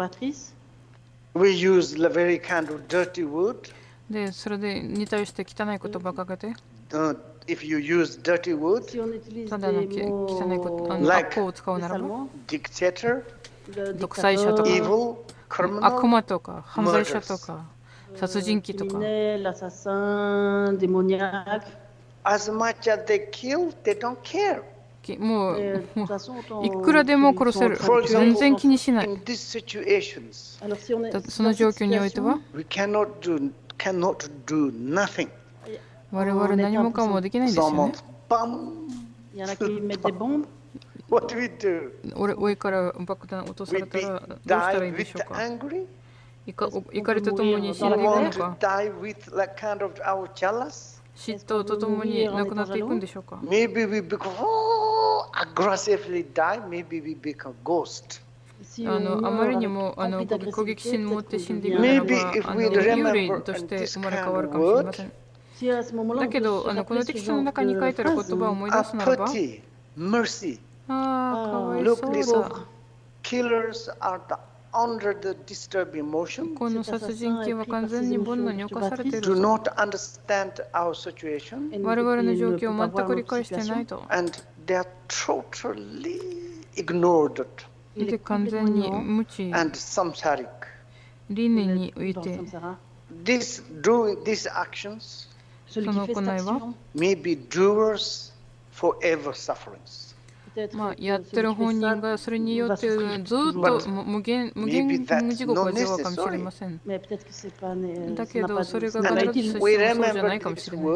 で、それでに対して汚い言葉をかけて、ただの汚い悪行を使うならば、独裁者とか、悪魔とか、犯罪者とか、殺人鬼とか、As much as they kill, they don't care. もういくらでも殺せる。全然気にしない。その状況においては、我々何もかもできないんですよね。上から爆弾落とされたらどうしたらいいんでしょうか。怒りとともに死んでいくのか。嫉妬とともになくなっていくんでしょうか。Maybe we become aggressively die, maybe we become ghost. あまりにも攻撃心を持って死んでいくならば、幽霊として生まれ変わるかもしれません。だけど、このテキストの中に書いてある言葉を思い出すならば、mercy. かわいそうだ。この殺人鬼は完全に煩悩に侵されている。我々の状況を全く理解してないと。で、完全に無知、理念において、その行いは、やってる本人がそれによってずっと無限地獄を味わうかもしれません。だけど、それが必ずしもそうじゃないかもしれない。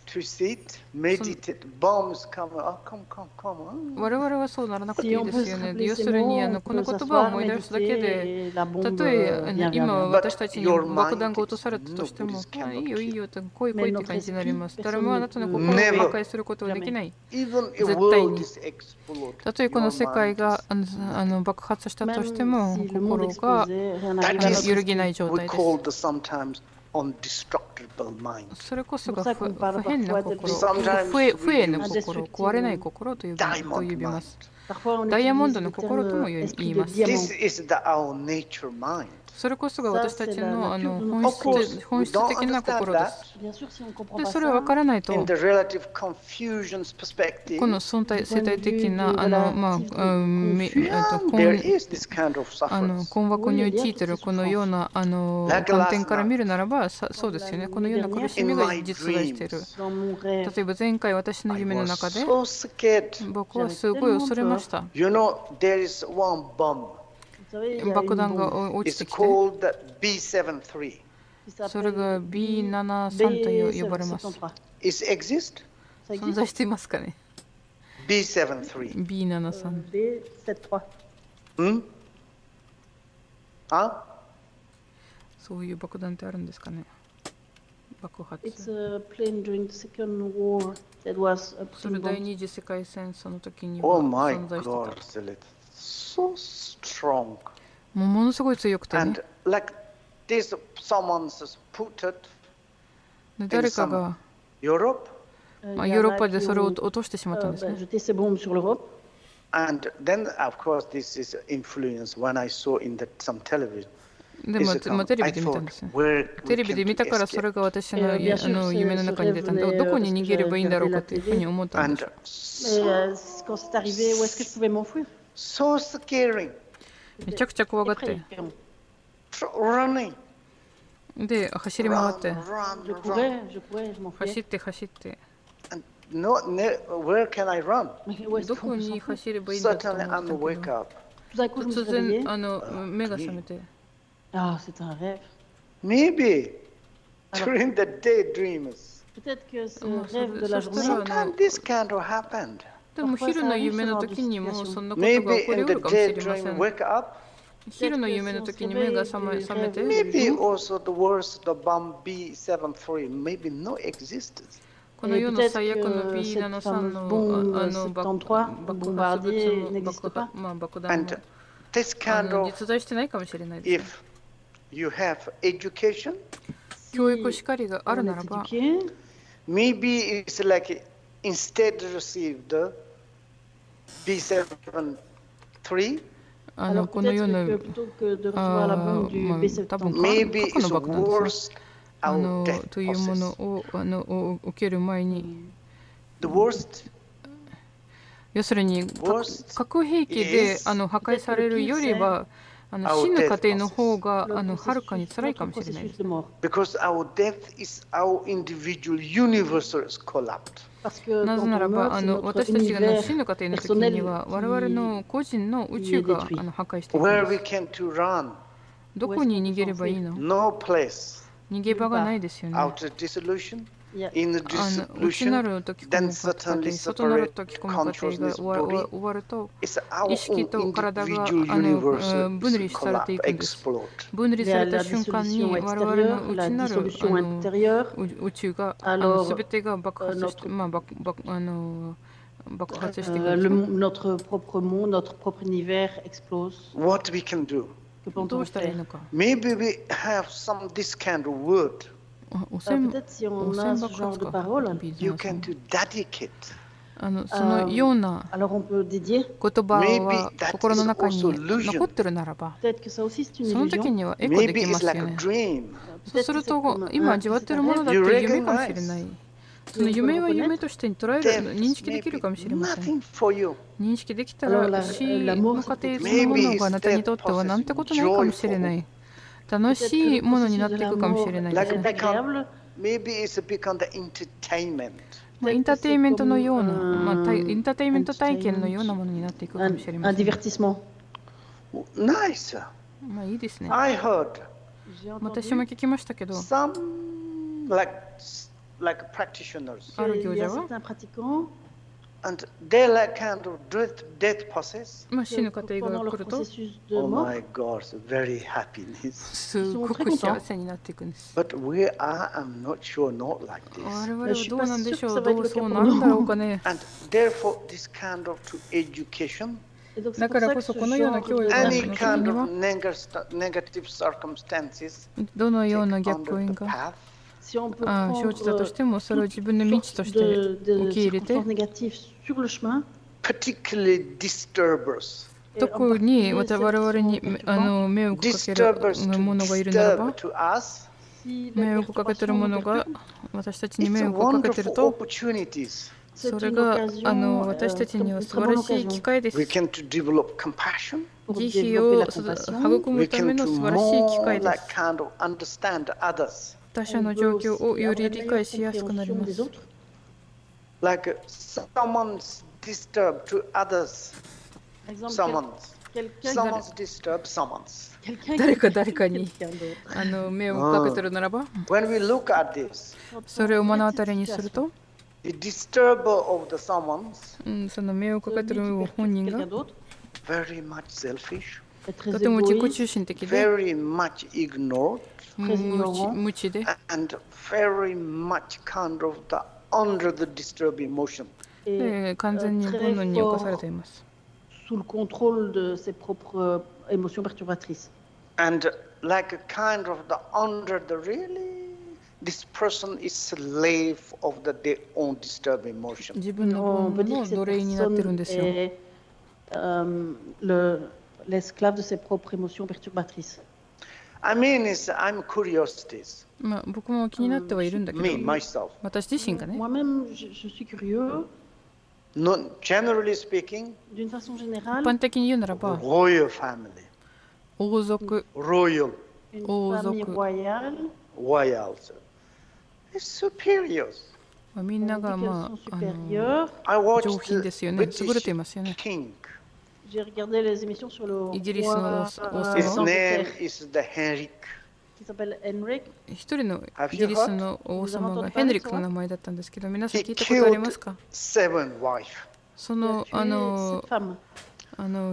我々はそうならなくていいですよね。要するにこの言葉を思い出すだけで、たとえ今私たちに爆弾が落とされたとしても、いいよいいよと、来い来いって感じになります。誰もあなたの心を理解することはできない。絶対に。たとえこの世界が爆発したとしても、心が揺るぎない状態です。それこそが不変な心、不栄な心、壊れない心と呼びます。ダイヤモンドの心とも言います。それこそが私たちの本質的な心です。で、それは分からないと、この生態的な困惑に陥っているこのような観点から見るならば、そうですよね。このような苦しみが実在している。例えば前回私の夢の中で、僕はすごい恐れました。爆弾が落ちてきて、それが B73 と呼ばれます。存在していますかね。 B73。そういう爆弾ってあるんですかね。爆発。それ第二次世界戦争の時には存在してた。So strong. ものすごい強くて、ね、And like this, someone put it 誰かが Europe. ヨーロッパでそれを落としてしまったんですね。And then, of course, this is influence when I saw in some television. でもテレビで見たんですね。テレビで見たからそれが私の夢の中に出たんで、どこに逃げればいいんだろうかというふうに思ったんです。So scary. めちゃくちゃ怖がって。で、走り回って。走って走って。Where can I run? どこに走ればいいんだと思ったけど、突然目が覚めて。Maybe during the daydreams. Sometimes this kind of happened. でも昼の夢の時にもそんなことが起こりうるかもしれません。昼の夢の時に目が覚めて、Maybe also the words the bomb B73 maybe no existence. この世の最悪の B73 の爆発物の爆弾も実在してないかもしれないです、教育しかりがあるならば、maybe it's like instead received B73このような多分核の爆弾ですね。というものを受ける前に、要するに核兵器で破壊されるよりは死ぬ過程の方がはるかに辛いかもしれないです。なぜならば私たちが死ぬ過程の時には我々の個人の宇宙が破壊していくんです。どこに逃げればいいの？逃げ場がないですよね。内なる溶き込む過程、外なる溶き込む過程が終わると、意識と体が分離されていくんです。分離された瞬間に我々の内なる宇宙が全てが爆発して、爆発していくんです。Notre propre monde, notre propre univers explose. What we can do? どうしたらいいのか。Maybe we have some this kind of word. Peut-être si on a ce genre de parole, you can to dedicate. そのような alors on peut dédier. 言葉は心の中に残ってるならば、 Peut-être que ça aussi c'est une その時にはエコできますよね。そうすると今味わっているものだって夢かもしれない。その夢は夢として捉える、認識できるかもしれません。認識できたら死の過程そのものがあなたにとってはなんてことないかもしれない。楽しいものになっていくかもしれないですね。インターテインメントのような、インターテインメント体験のようなものになっていくかもしれません。まあいいですね。私も聞きましたけど、like practitioners. ある行者は、and they like kind of death process. 死ぬ過程が来ると、oh my God, very happiness. すごく幸せになっていくんです。But we are, I'm not sure, not like this. 我々はどうなんでしょう、どうそうなるんだろうかね。And therefore, this kind of education. だからこそこのような教育の時には、どのような逆縁が生じたとしても、それを自分の道として受け入れて、特に我々に目をかけるものがいるならば、目をかけているものが私たちに目をかけていると、それが私たちには素晴らしい機会です。慈悲を育むための素晴らしい機会です。他者の状況をより理解しやすくなります。Like someone's disturbed to others. Someone's disturbed someone's. 誰かに目をかけてるならば、when we look at this, それを目の当たりにすると、the disturber of the someone's, その目をかけてる本人が very much selfish, とても自己中心的で、very much ignored, 無知で、and very much kind of the under the disturbing emotion. 完全に煩悩に侵されています。Sous le contrôle de ses propres émotions perturbatrices. And like a kind of the under the really, this person is slave of their own disturbing emotion. 自分の煩悩の奴隷になってるんですよ。L'esclave de ses propres émotions perturbatrices. I mean, I'm curious. 僕も気になってはいるんだけど、私自身がね。Moi-même, je suis curieux. Generally speaking, d'une façon 一 générale, 般的に言うならば、 royal family, 王族、 royal, une Aux famille autres. royale, royals, it's superiors. みんなが sont supérieures. I 上 watched 品ですよね。優れてい British ますよね。 king. J'ai regardé les émissions sur le Igilis no roi His name d'Angleterre, is the Henrik. qui s'appelle Henrik. 一人のイギリスの王様がヘンリックの名前だったんですけど、皆さん He 聞いたことあります killed か？ 7 wives. そ Il a の tué 7 femmes.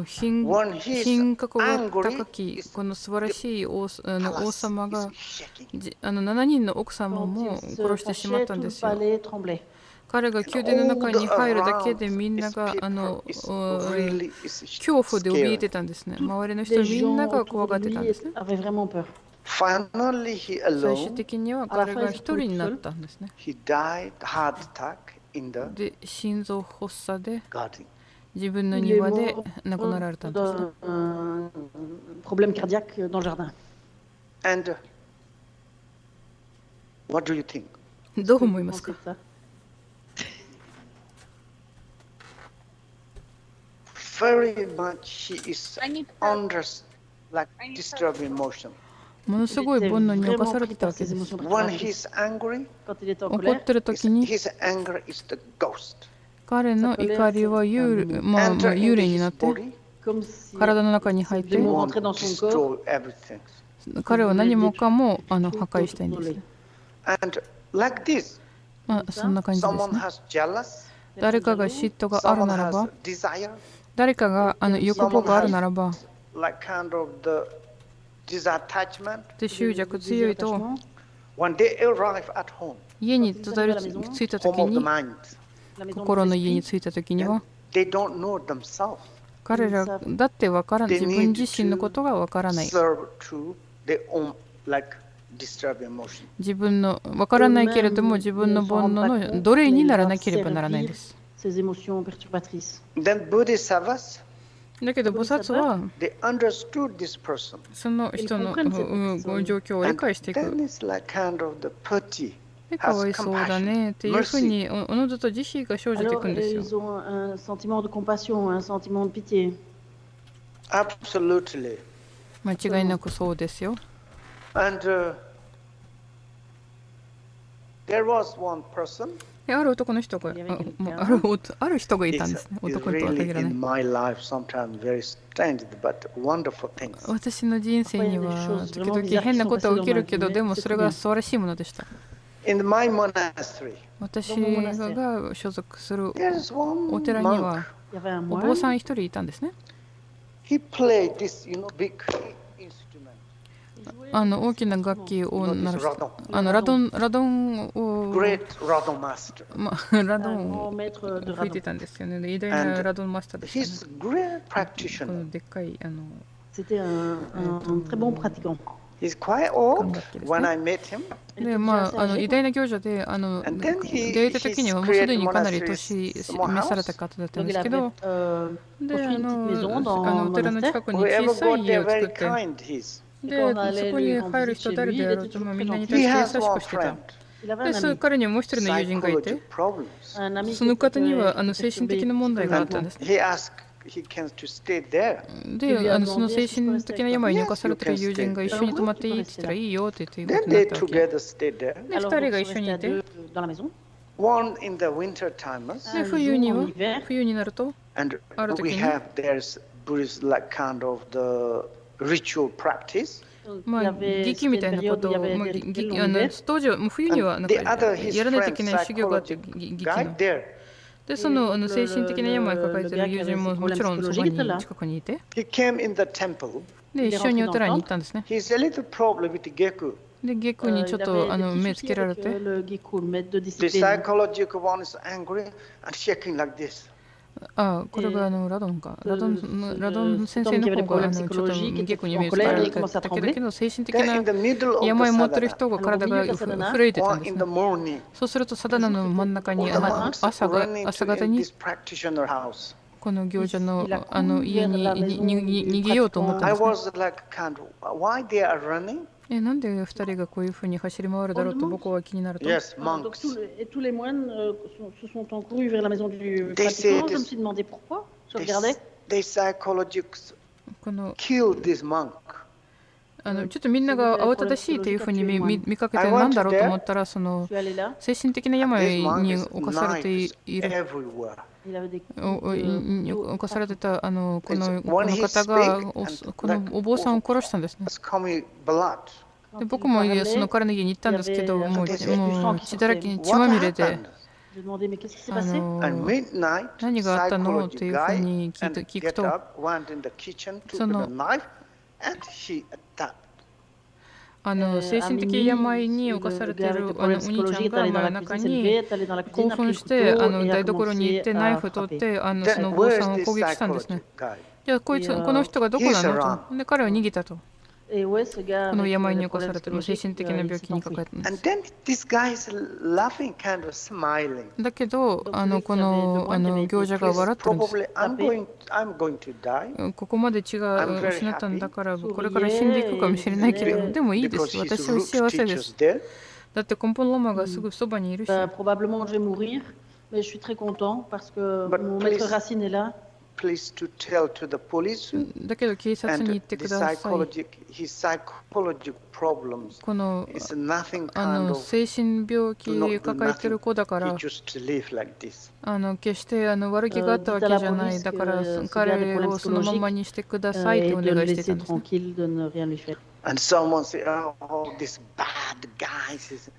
品格が高きこの素晴らしい王様が7人の奥様も殺してしまったんですよ。彼が宮殿の中に入るだけでみんなが恐怖で怯えてたんですね。周りの人みんなが怖がってたんですね。最終的には彼が一人になったんですね。で、心臓発作で自分の庭で亡くなられたんですね。Problème cardiaque dans le jardin. And what do you think? どう思いますか？Very much he is under like disturbed emotion. ものすごい煩悩に侵されてたわけです。When he's angry, 怒ってる時に his anger is the ghost. 彼の怒りは幽霊になって体の中に入って彼は何もかも破壊したいんです。And like this, そんな感じですね。誰かが嫉妬があるならば、誰かが欲望があるならば、で執着強いと、家にたどり着いたときに、心の家に着いたときには、彼らだって分からない、自分自身のことが分からない。自分の分からないけれども、自分の煩悩の奴隷にならなければならないんです。だけど、菩薩はその人の状況を理解していく。かわいそうだねっていうふうにおのずと慈悲が生じていくんですよ。間違いなくそうですよ。ある男の人がある人がいたんですね。男とは限らない。私の人生には時々変なことが起きるけど、でもそれが素晴らしいものでした。私が所属するお寺にはお坊さん一人いたんですね。大きな楽器を鳴らすラドンを吹いてたんですよね。偉大なラドンマスターでしたね。でっかいで、偉大な行者で出会えた時にはもうすでにかなり年召された方だったんですけど、でお寺の近くに小さい家を作って、でそこに入る人誰であろうとみんなに対して優しくしてた。で、その彼にはもう一人の友人がいて、その方には精神的な問題があったんです。で、その精神的な病に侵されている友人が一緒に泊まっていいって言ったらいいよって言ってことになったわけ。で、2人が一緒にいて、で、冬になると、ある時に、儀器みたいなことを、当時は冬にはなんかやらないといけない修行があって、儀器の。で、その精神的な病を抱えている友人ももちろんそばに近くにいて、で、一緒にお寺に行ったんですね。で、下空にちょっと目つけられて、これがラドンか。ラドン先生の方がちょっと下空に目つけられてたけど、精神的な病を持っている人が体が震えてたんですね。そうすると、サダナの真ん中に朝方にこの行者の家に逃げようと思ったんですね。なんで2人がこういうふうに走り回るだろうと僕は気になると。このちょっとみんなが慌ただしいというふうに見かけてなんだろうと思ったら、その精神的な病に侵されている侵されてたこの方がこのお坊さんを殺したんですね。で、僕もその彼の家に行ったんですけど、もう血だらけに血まみれで、J'ai demandé, mais qu'est-ce qui s'est あ passé? の And midnight, 何があったのって psychology いうふう guy に and 聞く get と、 up, went in the kitchen, took そ the の knife, and he attacked. 精 À 神的 minuit, 病に le 侵されてい gars avec る des problèmes お兄ちゃ psychologiques ん est が allé dans 真夜 la 中 cuisine, s'est に levé, est allé dans la cuisine, 興 a pris 奮 le して couteau et a 台所に行っ commencé てナイ à フ取っ frapper. てそ Then のお坊 where's さんを this 攻撃したんですね。 psychology guy? じゃあこいつこの人がどこなのと。で彼は逃げたと。 Et ouais, ce gars この avec 病に les 侵さ problèmes れて精 psychologiques, 神的な il 病 s'est 気にかか enfui. えたんで And す。 then this guy is laughing, kind of smiling. だけど Donc celui こ qui avait の le moins qui avait 行 été 者が笑ってるんです。 Probably I'm going to die ここまで血が I'm very 失ったんだ happy. からこれから死んでいくかもしれないけど Souriait でもいいで because す。 his 私は root 幸せで teacher's す。 there. だって根本ロマがすぐそばにいるし。 Bah, probablement je vais mourir, mais je suis très content parce que But mon please- maître Racine est là. Please to tell to the police だけど警察 and に行って the ください。 his psychological problems この is nothing kind of 精神病気抱えてる子だか he ら just live like this. 決して悪気があったわけじゃない。だから彼をそのままにしてくださいってお Et de 願 le いしてた laisser んですね。 tranquille, de ne rien lui faire. And someone say, oh, this bad guy is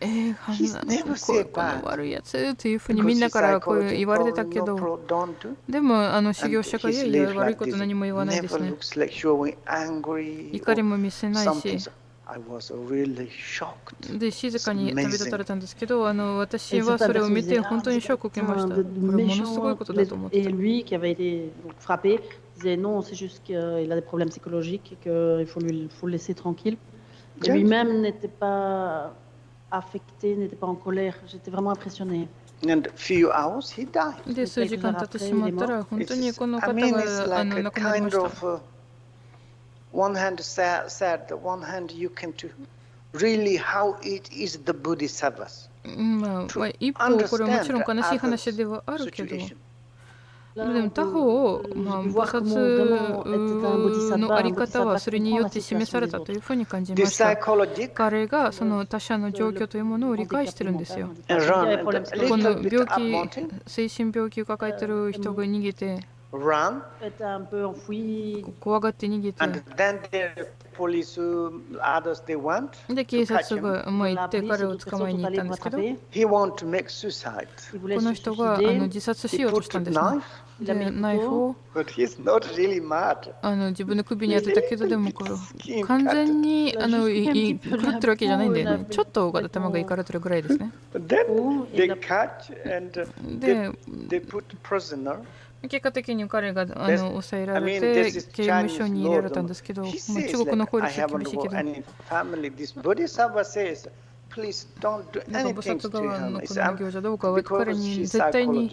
この悪いやつっていうふうにみんなからこう言われてたけど、 don't do. でも修 And 行者がい he's やいや live 悪い like こと this. 何も言わないで Never すね。 looks like showing angry 怒り or も見せない something. し、 I was really shocked. で静かに旅立たれたんですけど、私はそれを見て本当にショックを受けました。これものすごいことだと思って Et lui qui avait été frappé disait non, c'est juste qu'il a des problèmes psychologiques et qu'il faut le laisser tranquille. Et lui-même n'était pas affecté, n'était pas en colère. J'étais vraiment impressionnée. And a few hours he died. で数時間経ってしまったら本当にこの方 I mean, it's が like a 亡くなりま kind した。 of one hand sad, one hand you can to really how it is the Bodhisattvas. 一方これはもちろん悲しい話ではあるけど、でも他方、菩薩のあり方はそれによって示されたというふうに感じました。彼がその他者の状況というものを理解してるんですよ。この病気、精神病気を抱えている人が逃げて、怖がって逃げて、で警察が行って彼を捕まえに行ったんですけど、この人が自殺しようとしたんですね。でナイフを自分の首に当てたけど、でもこれ完全に狂ってるわけじゃないんだよね。ちょっと頭がいかれてるぐらいですね。で結果的に彼が抑えられて刑務所に入れられたんですけど、中国の法律は厳しいけど、だから菩薩側のこの行者どうかは彼に絶対に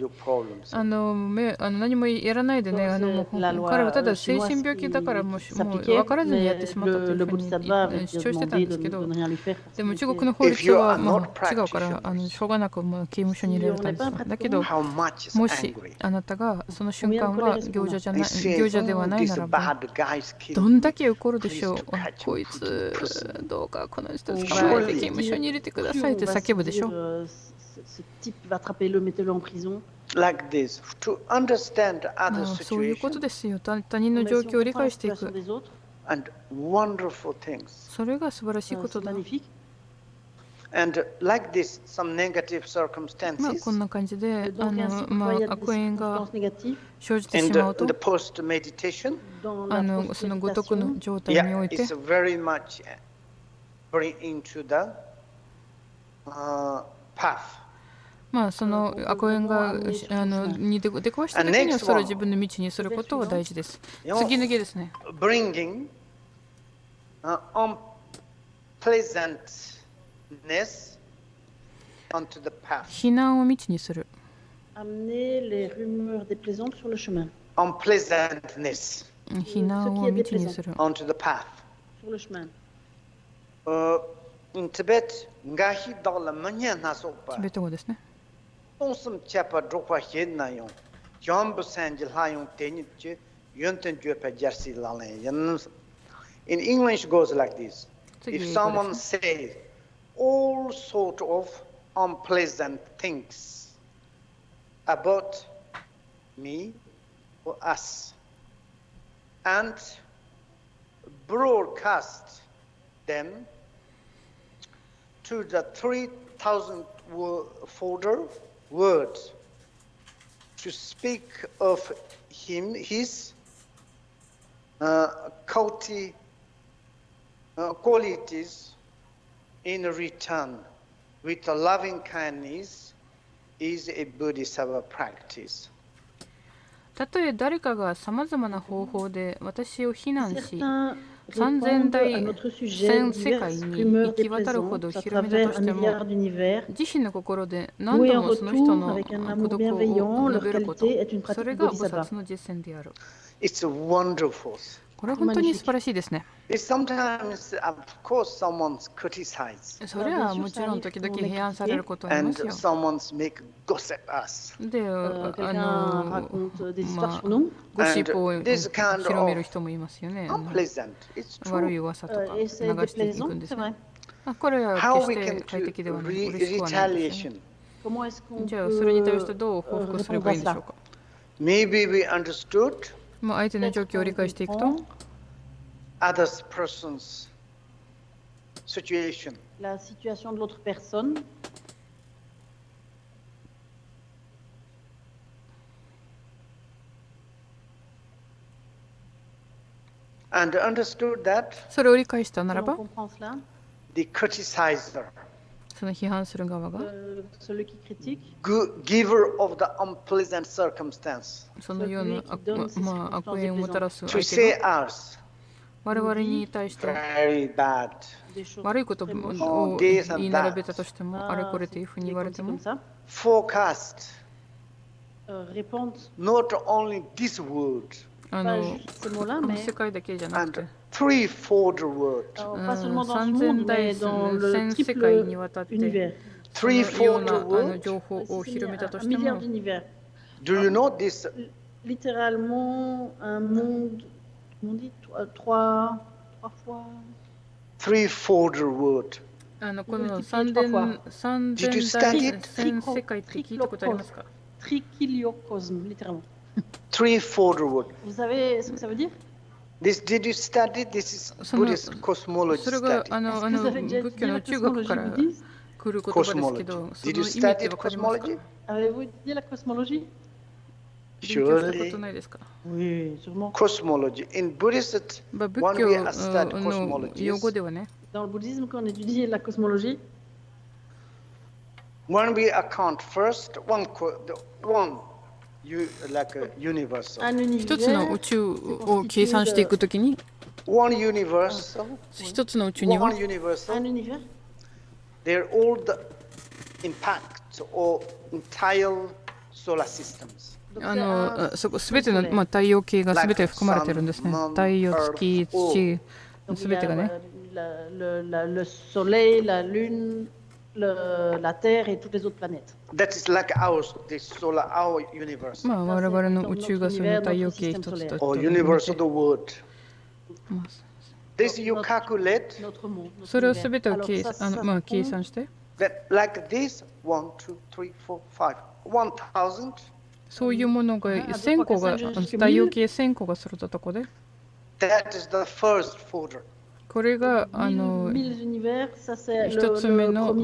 何もやらないでね、彼はただ精神病気だからもう分からずにやってしまったというふうに主張してたんですけど、でも中国の法律は違うからしょうがなく刑務所に入れられたんですよ。だけどもしあなたがその瞬間は行者ではないならば、どんだけ怒るでしょう。こいつどうかこの人捕まえて刑務所に入れてくださいって叫ぶでしょ。そういうことですよ。他人の状況を理解していく。それが素晴らしいことだ。こんな感じで悪縁が生じてしまうと、そのごとくの状態においてその悪縁がに出くわした時にはそれを自分の道にすることは大事です。次の儀ですね。非難を道にする。非難を道にする。チベット語ですね。In English goes like this. If someone says all sort of unpleasant things about me or us and broadcast them to the 3,000 folder words to speak of him, his qualities in return with a loving kindness is a bodhisattva practice. たとえ誰かがさまざまな方法で私を非難し、3000代全世界に行き渡るほど広めたとしても、自身の心で何度もその人の孤独を述べること、それが菩薩の実践である。It's wonderful. これは本当に素晴らしいですね。Sometimes, of course, someone's criticized. それはもちろん時々批判されることあります And よ。 someone's make gossip us. で、ゴシップを広める人もいますよね。 Unpleasant. It's 悪 true. い噂とか流していくんですね。これは How 決 we し can て快適では do ない、嬉しくはないですよね。 retaliation. じゃあそれに対してどう報復すればいいんでしょうか。 Maybe we understood 相手の状況を理解していくと、 other person's situation. La situation de l'autre personne. And understood that それを理解したなら On ば、 comprend cela. the criticizer, その批判する側が Celui qui critique. giver of the unpleasant circumstance, そのような悪縁をもたらす to 相手 say が us 我々に対して very bad, Des choses 悪いことを言い並べたとしても、あれこれというふうに言われても、 comme ça. forecast Répondent not only this word あ pas の juste ces mots-là, この mais 世界だけじゃなく and て、 threefold word, pas seulement dans ce 3000 monde, 代 mais dans le 全世界 triple にわたって univers. そのよう threefold な word. 情報を広めたと Un して milliard も、 d'univers. Do you know this? Littéralement, un monde, comment on dit, trois fois. Threefold word. この Multiplié 3000 Did you 代 study it? 全世界って聞いたことありますか？ Trichiliocosme, littéralement. Threefold word. Vous savez ce que ça veut dire? This did you study? This is その Buddhist cosmology それが study. Vous avez déjà 仏教 étudié の la 中国 cosmologie から bouddhiste? 来る言葉ですけ Cosmology. ど、そ Did の you 意味って study わかりますか？ cosmology? Avez-vous étudié la cosmologie? 勉強したこと Surely. ないですか？ Oui, sûrement. Cosmology. In Buddhist, 仏 one 教 way I study の cosmology 用語 is ではね、 Dans le bouddhisme, quand on étudie la cosmologie, when we account first one like a universal. un 一つの宇 univers, 宙を計算していくときに、 One universal. 一つの宇宙には One universal. un univers, They're all the impact or entire solar systems. donc c'est un そこすべての、太陽系がすべて含まれてるんですね。太陽、月、土、 donc すべてがね。 le soleil, la lune, la terre et toutes les autres planètes. That is like our universe. 我々の宇宙がその太陽系一つと Or して universal the world. まあ This you calculate Notre monde. Notre それを univers. すべてを Alors 計 ça, 算 ça 計 compte 算して、 that like this 1, 2, 3, 4, 5, 1000. そういうものが1000個が太陽系1000個がそれたとこで、 That is the first folder. これが 1000 univers, ça c'est 一つ目の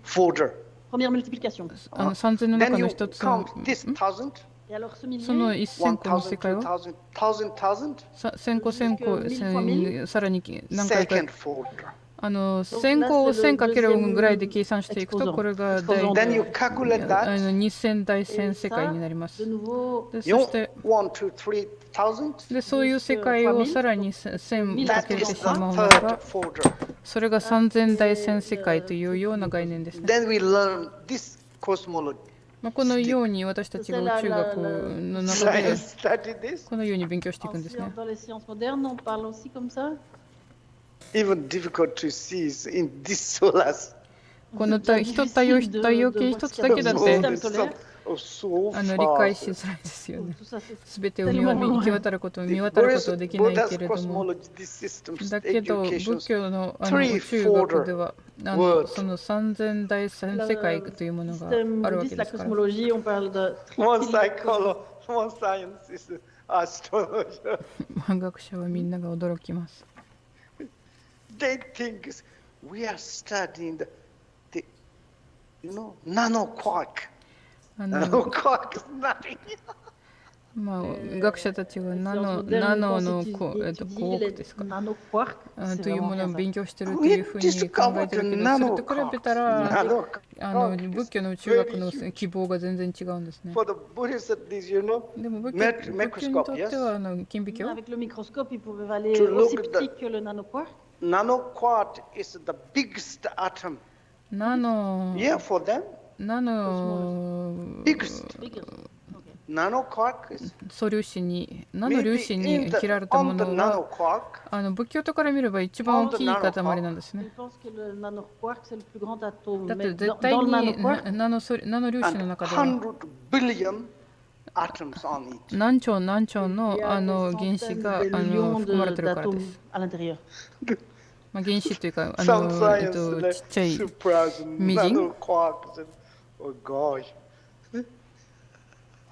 Folder. première multiplication. 3000の Then 中の you 一つの count this 1000, Et alors ce その millier, 1000個の世界は 1000, 2000, 1000, 1000個1000個さらに何回か second folder. 1000個を1000かけるぐらいで計算していくと、これが第 Then you calculate that. 2000大1000世界になりま de す。 nouveau, でそ You して1, 2, 3000. でそういう世界をさらに1000か That けて is し the まうならば third、folder. それが3000大1000世界というような概念ですね。 Then we learn this cosmology. このように私たちが宇宙学の中で Science study this. このように勉強していくんですね。 dans les sciences modernes, on parle aussi comme ça. Even difficult to see is in this solars. この太陽系一つだけだって So 理 far. 解しづらいですよね。 Tout ça, c'est すべてを行き渡ることを見渡ることはできないけれども、 Buddhist cosmology, this system, だけど education, 仏教の宇宙学ではその3000大1000世界というものがあるわけ bouddhiste, で la すから。 cosmologie, on parle de one psychology, one science is astrology. 学者はみんなが驚きます。 They think we are studying the nano quark. Nano quark is nothing. まあ、学者たちはナノの鉱物ですかというものを勉強しているというふうに考えてるけど、それと比べたら仏教の宇宙学の希望が全然違うんですね。でも仏教にとっては顕微鏡 Nanoquart is the biggest atom. Yeah, for them. Biggest. Nanoquark is 素粒子にナノ粒子に切られたものは仏教徒から見れば一番大きい塊なんですね。だって絶対にナノ粒子の中では何兆何兆の原子が含まれてるからです。まあ、原子というかちっちゃい微塵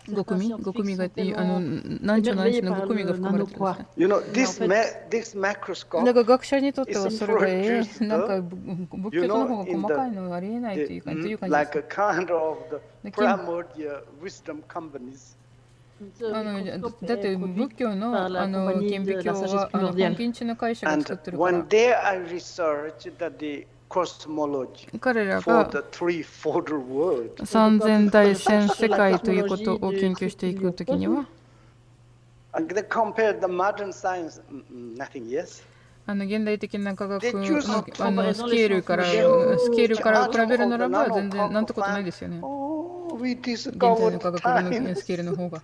5組が何兆何兆の5組が含まれてるんですね。だから学者にとってはそれがなんか仏教の方が細かいのはありえないという感じです。だって仏教の顕微鏡は本金地の会社が作ってるから。彼らが3000大千世界ということを研究していくときには現代的な科学のスケールから比べるならば全然なんてことないですよね。現在の科学のスケールの方が。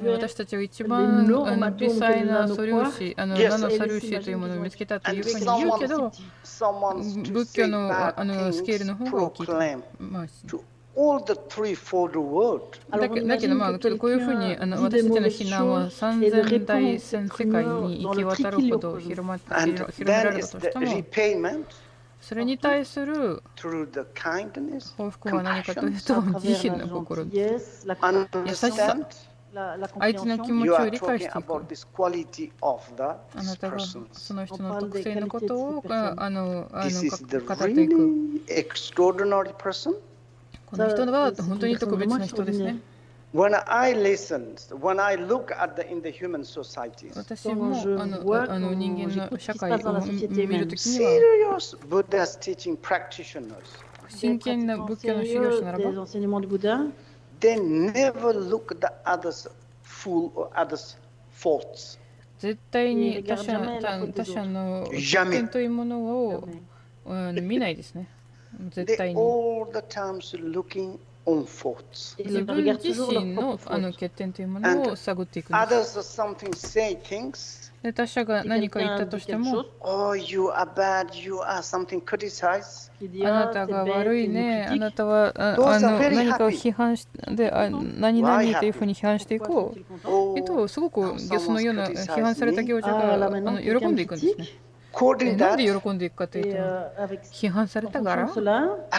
私たちは一番微細な素粒子、ナノ素粒子というものを見つけたというふうに言うけど、仏教のスケールの方が大きいと。だけど、まあ、こういうふうに私たちの非難は3000大千世界に行き渡るほど広められたとしても、それに対する報復は何かというと、慈悲の心です。優しさ、相手の気持ちを理解していく。あなたがその人の特性のことを語っていく。この人は本当に特別な人ですね。When I look at in the human societies, 私も人間の社会を見るときには serious Buddha's teaching practitioners, 真剣な仏教の修行者ならば they never look at others' fool or others' faults. 絶対に他者の欠点というものを見ないですね。絶対に。They all the times looking on faults. 自分自身の欠点というものを探っていくんです。Others something say things. で他者が何か言ったとしても、Oh, you are bad, you are something criticize. あなたが悪いね、あなたは何かを批判して、何々というふうに批判していこう。すごくそのような批判された行者が喜んでいくんですね。なんで喜んでいくかというと、批判されたから、それに基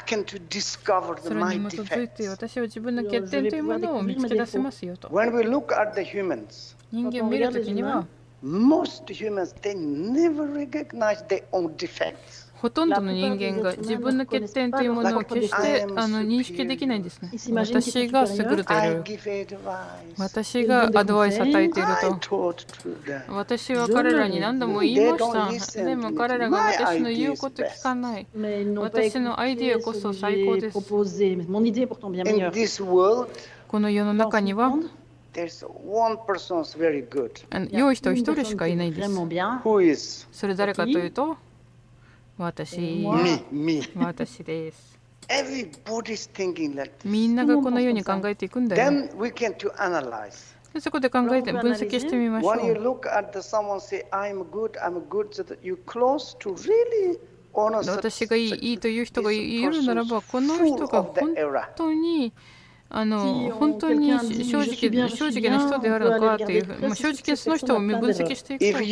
づいて私は自分の欠点というものを見つけ出せますよと。人間を見るときには、ほとんどの人間が自分の欠点というものを決して認識できないんですね。私が優れている。私がアドバイスを与えていると。私は彼らに何度も言いました。でも彼らが私の言うこと聞かない。私のアイディアこそ最高です。この世の中には良い人一人しかいないです。それ誰かというと、私です。みんながこのように考えていくんだよ。でそこで考えて分析してみましょう。私がいいという人がいるならば、この人が本当に本当に正直な人であるのかという、正直その人を分析していくと、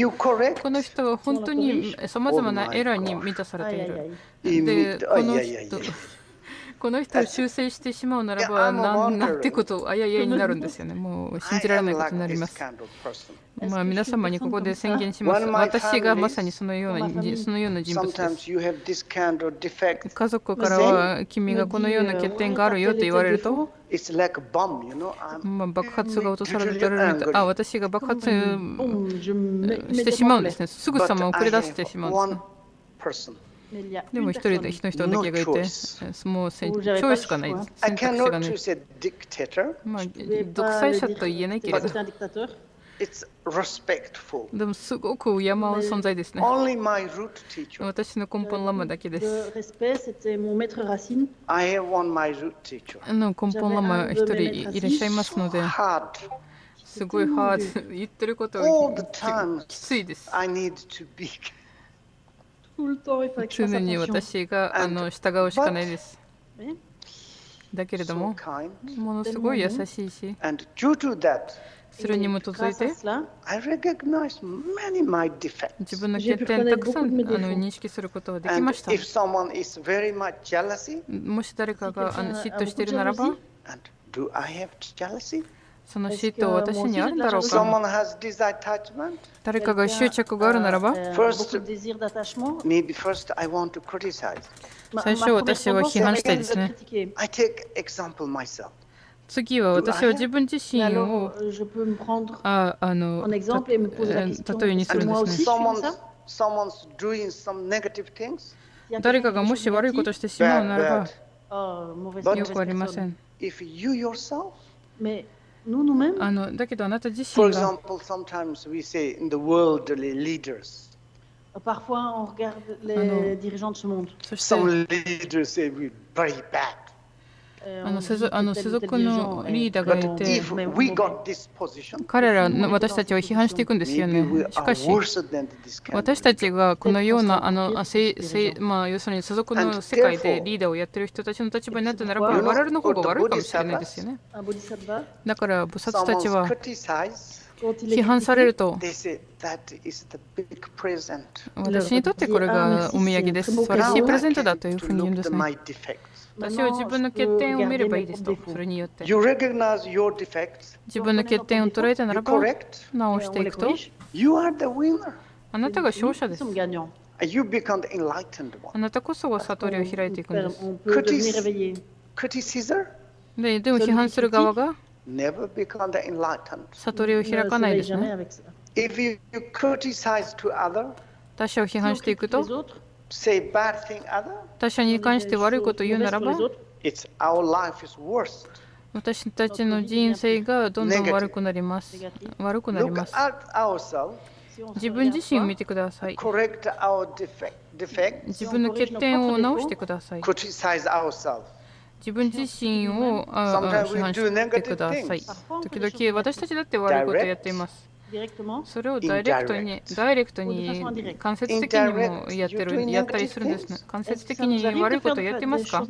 この人は本当にさまざまなエラーに満たされている。で、この人を修正してしまうならば、なんてことをあややになるんですよね。もう信じられないことになります。まあ皆様にここで宣言します。私がまさにそのような人物です。家族からは君がこのような欠点があるよと言われると、爆発が落とされるみたい。私が爆発してしまうんですね。すぐさま遅れ出してしまうんですね。でも一人だけがいて、もうチョイスがないです。選択肢がない。まあ独裁者と言えないけれど、でもすごく敬う存在ですね。私の根本ラマだけです。根本ラマ一人いらっしゃいますので、すごい言ってることがきついです。常に私が従うしかないです。だけれども、ものすごい優しいし、それに基づいて自分の欠点たくさん認識することができました。もし誰かが嫉妬しているならば、その嫉妬は私にあるんだろうか。誰かが執着があるならば、最初私は批判したいですね。次は私は自分自身を例えにするんですね。誰かがもし悪いことをしてしまうならば、よくありません。だけどあなた自身が、Parfois, on regarde les dirigeants de ce monde. そして世俗のリーダーがいて、彼ら私たちを批判していくんですよね。しかし私たちがこのような要するに世俗の世界でリーダーをやっている人たちの立場になったならば、我々の方が悪いかもしれないですよね。だから菩薩たちは批判されると、私にとってこれがお土産です。素晴らしいプレゼントだというふうに言うんですね。私は自分の欠点を見ればいいですと。それによって自分の欠点を捉えたならば直していくと、あなたが勝者です。あなたこそが悟りを開いていくんです。でも批判する側が悟りを開かないですね。他者を批判していくと、他者に関して悪いことを言うならば、私たちの人生がどんどん悪くなります。悪くなります。自分自身を見てください。自分の欠点を直してください。自分自身を批判してください。時々私たちだって悪いことをやっています。それをダイレクトに間接的にもやったりするんですね。間接的に悪いことをやってますか？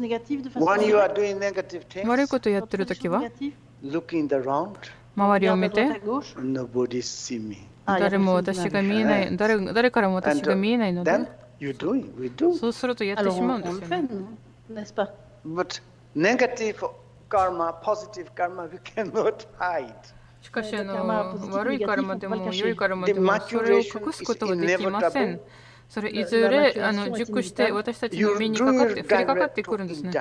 悪いことをやってるときは周りを見て、誰も私が見えない、誰からも私が見えないので、そうするとやってしまうんですよね。しかし悪いカルマでも良いカルマでもそれを隠すことはできません。それいずれ熟して私たちの身に降りかかってくるんですね。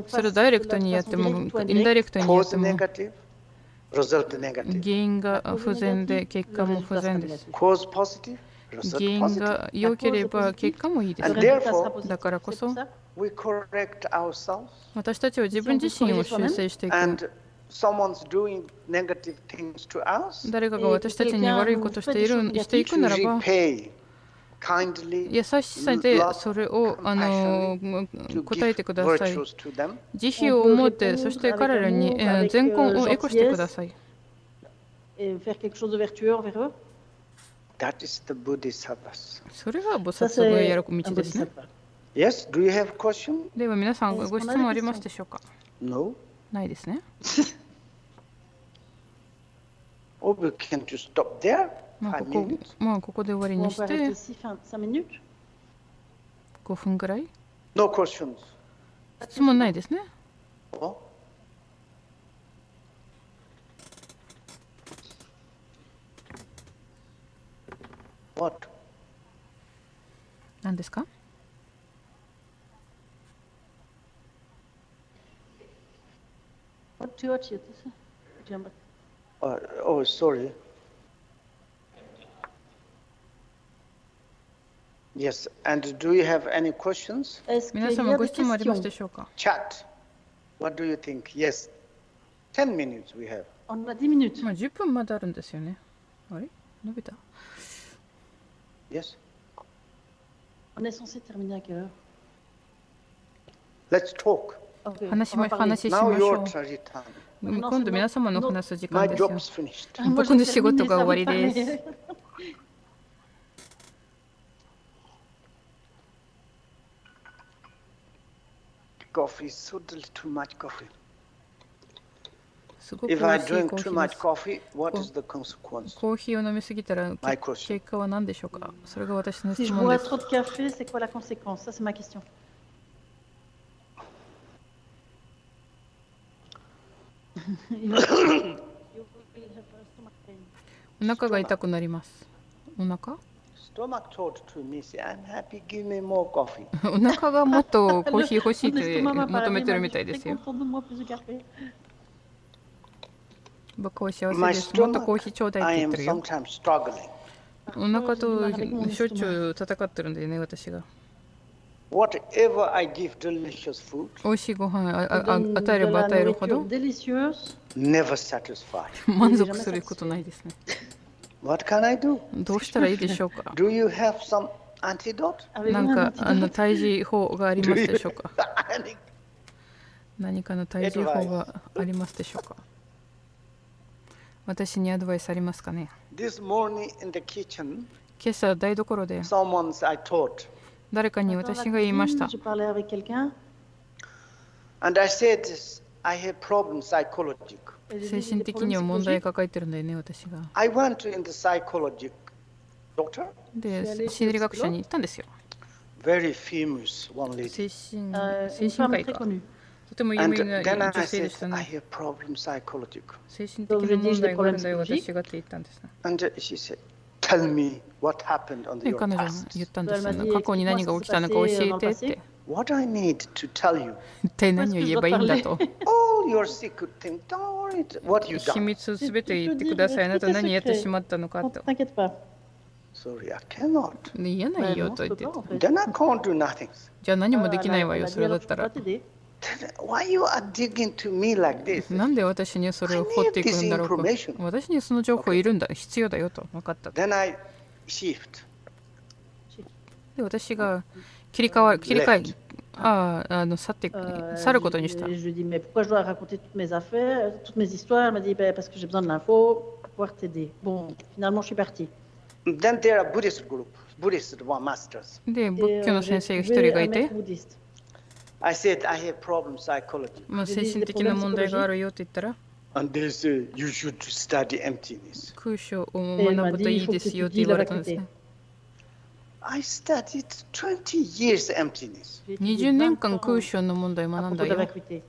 それをダイレクトにやってもインダイレクトにやっても原因が不全で結果も不全です。原因が良ければ結果もいいです。だからこそ私たちは自分自身を修正していく。誰かが私たちに悪いことをしていくならば、優しさでそれを答えてください。慈悲を持って、そして彼らに善行をエコしてください。それが菩薩がやる道ですね。では皆さんご質問ありますでしょうか？ないですね。ここで終わりにして5分ぐらい。質問ないですね。What? 何ですか？ Oh, sorry. Yes, and do you have any questions? 皆様ご質問ありますでしょうか？ Chat. What do you think? Yes. 10 minutes we have. On a 10 minutes. まあ10分まであるんですよね。あれ伸びた Yes. On est censé terminer à quelle heure? Let's talk. Okay, 話し on ま va 話 parler. しま Now しょ your う。 time. 今度皆様の話す時間 My ですよ。 job's finished. Moi, 僕 j'ai の仕事 terminé, が ça 終わ va りです。 parler. Coffee is so too much coffee. すごく If 美 I 味しい drink コー too ヒーで much す。 coffee, what is the consequence? コーヒーを飲みすぎたら My question. 結果は何でしょうか？それが私の Si 質 je 問で bois す。 trop de café, c'est quoi la conséquence? Ça, c'est ma question. お腹が痛くなります。お腹？ Stomach told to me, say, I'm happy, give me more coffee. お腹がもっとコーヒー欲しいっ Mon て estomac m'a 求め parlé, て m'a る dit, み je たい suis で très すよ。 contente, donne-moi plus de café. 僕は幸せ My です。もっとコー stomach, ヒーちょうだいっ I て言っ am てるよ。 sometimes struggling. お腹と J'ai du mal avec mon しょっち estomac. ゅう戦ってるんだよね、私が。 Whatever I give delicious food, 美味しいご飯 Je donne 与えれ de ば la 与えるほ nourriture ど délicieuse. never satisfied. 満足することないですね。 What can I do? どうしたらいいでしょうか？ Do you have some antidote? なん Avez-vous un か antidote? 対峙法があり Do ますで you しょうか？ any 何かの対峙法がありますでしょうか？私にアドバイスありますかね？ This morning in the kitchen, 今朝台所で someone's I taught, 誰かに Dans la 私が言いまし cuisine, た。 je parlais avec quelqu'un. and I said, I have problem psychological. Et j'ai 精 dit, j'ai 神 des 的 problèmes には問題 psychologiques. 抱えてるんだよね、私が。 I went to in the psychological doctor, で、心理学者に行ったんですよ。 very famous one lady. 精神 Une 精 femme 神科医 très か。 connue. とても有 And 名 then な I 女性で said, した I ね。 have problem psychological. 精神的な問題があるんだよ、私がって言ったんですね。 And she said, tell me what happened on で、 your 彼女が past. 言ったんですよ Elle m'a ね。 dit, 過去に何が起きたのか教えてって。 What I need to tell you, 一体何を言えばいいんだと。 all your secret things, don't worry, what you 秘 done. 密すべて言ってください。あなた何やってしまったのか Ne と。 t'inquiète pas. Sorry, I cannot. で言えない Ouais, よ non, と je 言 peux って pas, en fait. Then I can't do nothing. じゃあ何もで Elle き a- ないわ elle よ、 a そ dit, れだ alors, っ je た peux ら pas。t'aider. Then why you are digging to me like this? なんで私にそれを掘っていくんだろうか。私にその情報いるんだ、必要だよと分かったと。 Then I shift. で、私が切り替え、去ることにした。 Je lui ai dit, mais pourquoi je dois raconter toutes mes affaires, toutes mes histoires? Elle m'a dit, parce que j'ai besoin de l'info pour pouvoir t'aider. Bon, finalement, je suis partie. Then there are Buddhist group, Buddhist one masters. で、 Et, 仏教の j'ai 先生が一 trouvé 人が un いて maître、bouddhiste. I said I have problem psychology. まあ、精神的な問題があるよって言ったら、 And they say you should study emptiness. 空所を学ぶといいですよって言われたんですね。 I studied 20 years emptiness. J'ai étudié 20年間 20 ans 空所の問題を à 学ん propos だ de la よ。 vacuité.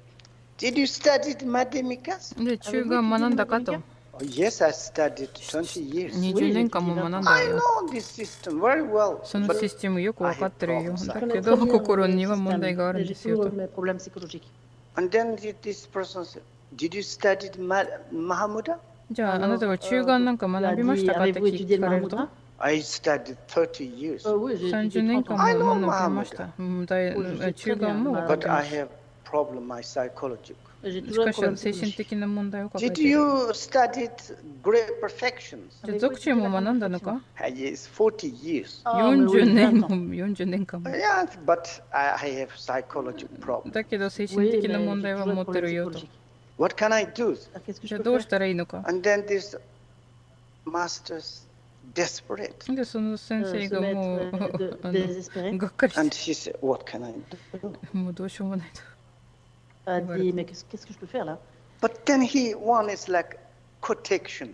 Did you study mathematics? で、中眼学んだかと。 Oh, yes, I studied 20 years. 20年間も学んだ I よ。 know this system very well. その But システムよく分かってるよ。 Je だ connais け très ど、 bien 心 le には問題 système, があるん et で j'ai すよ tous と。 mes problèmes psychologiques. and then this person said, did you study Mahamudra? じゃあ、あなたは中眼なんか Il 学 a びまし dit, たかって avez-vous étudié 聞 le かれると Mahamudra? I studied 30 years. Oui, j'ai 30 étudié 年 30 間 ans. も学びました。中眼も分かっ But てま I す。 have problem my psychology. J'ai し toujours か un し problème 精神 psychologique. 的な問題を抱え Did ている。 you studied great perfections? じゃあ、読書も学んだのか？ Yes, 40 years. Ah, mais oui, 40年 20 も、ans. 40年間も。 Yeah, but I have psychological problem. だけど、精神 Oui, 的な mais 問 j'ai 題は toujours 持 un ってる problème よと。 psychologique. What can I do? Alors, qu'est-ce que じゃ je あ、 peux どう faire? したらいいのか？ And then this master's desperate. で、その先生 Ce がもう maître désespéré がっかり And し she said, what can I do? て、もうどうしようもないと。 a dit, mais qu'est-ce que je peux faire là? But then one is like quotation.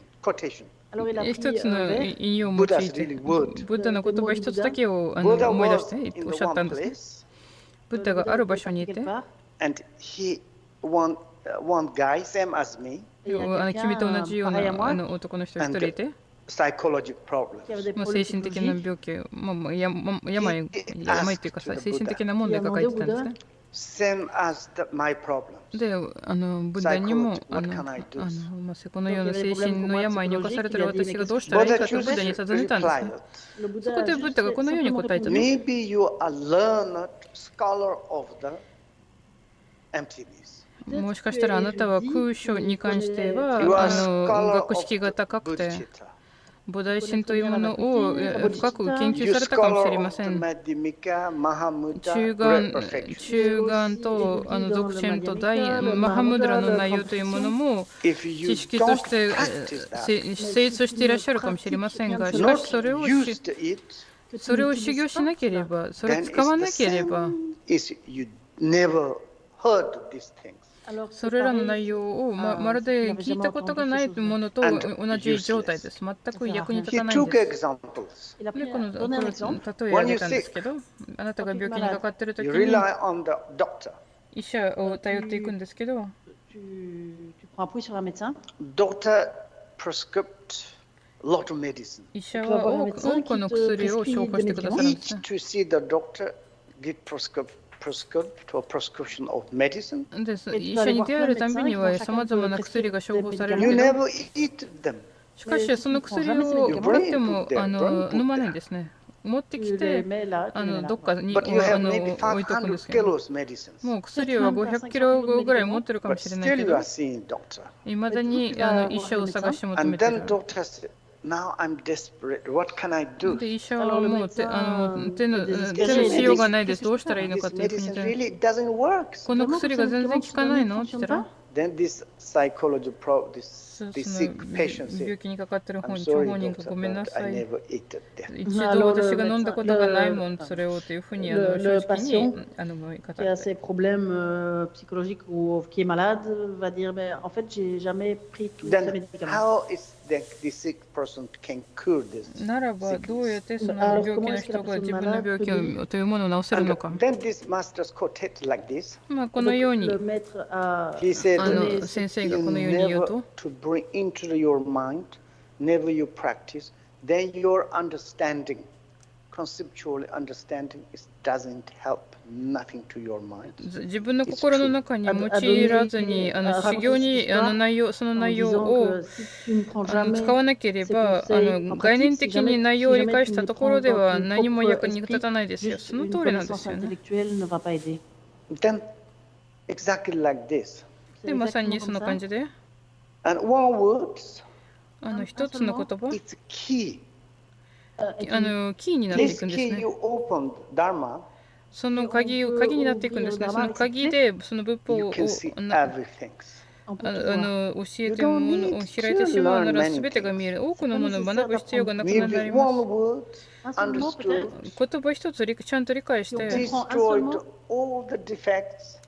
Alors, il a 一 pris つの un vers. 引用を用い Buddha's て、 really word. ブッダの言葉一つだけを Buddha 思い出 was して in おっ the しゃったん one ですね。 place. ブッダがある場所にいて、 quelque part, and one guy, same as me, 君と同じような男の人一人いて、psychological problems. 精神的な病気、病というか精神的な問題を抱えてたんですね。Same as my problems. で、ブッダにもこのような精神の病に侵されている私がどうしたらいいかとブッダに尋ねたんですね。そこでブッダがこのように答えた。Maybe you are a learned scholar of the emptiness. もしかしたらあなたは空所に関しては学識が高くて、菩提心というものを深く研究されたかもしれません。中眼と独身とマハムドラの内容というものも知識として精通していらっしゃるかもしれませんが、しかしそれを修行しなければ、それを使わなければ、それらの内容をまるで聞いたことがないものと同じ状態です。全く役に立たないんです。で、この例えを挙げたんですけど、あなたが病気にかかっているときに医者を頼っていくんですけど、医者は多くの薬を処方してくださるんですね。医者に出会えるたびにはさまざまな薬が処方されるけど、しかしその薬をもらっても飲まないんですね。持ってきてどっかに置いとくんですけど、もう薬は500キロぐらい持ってるかもしれないけど、いまだに医者を探し求めている。で、医者はもう手のしようがないです。どうしたらいいのかというふうに言って、この薬が全然効かないのって言ったら、病気にかかっている張本人がごめんなさい。一度私が飲んだことがないもん、それをというふうに正直に語って。ces problèmes psychologiques ou qui est malade va dire mais en fait j'ai jamais pris tous ces médicaments. ならばどうやってその病気の人が自分の病気をというものを治せるのか。このように先生がこのように言うと、自分の心の中に用いらずに修行にその内容を使わなければ概念的に内容を理解したところでは何も役に立たないですよ。その通りなんですよね。で、まさにその感じで一つの言葉キーになっていくんですね。その鍵になっていくんですね。その鍵でその仏法を教えてものを開いてしまうなら全てが見える。多くのものを学ぶ必要がなくなります。言葉一つちゃんと理解して、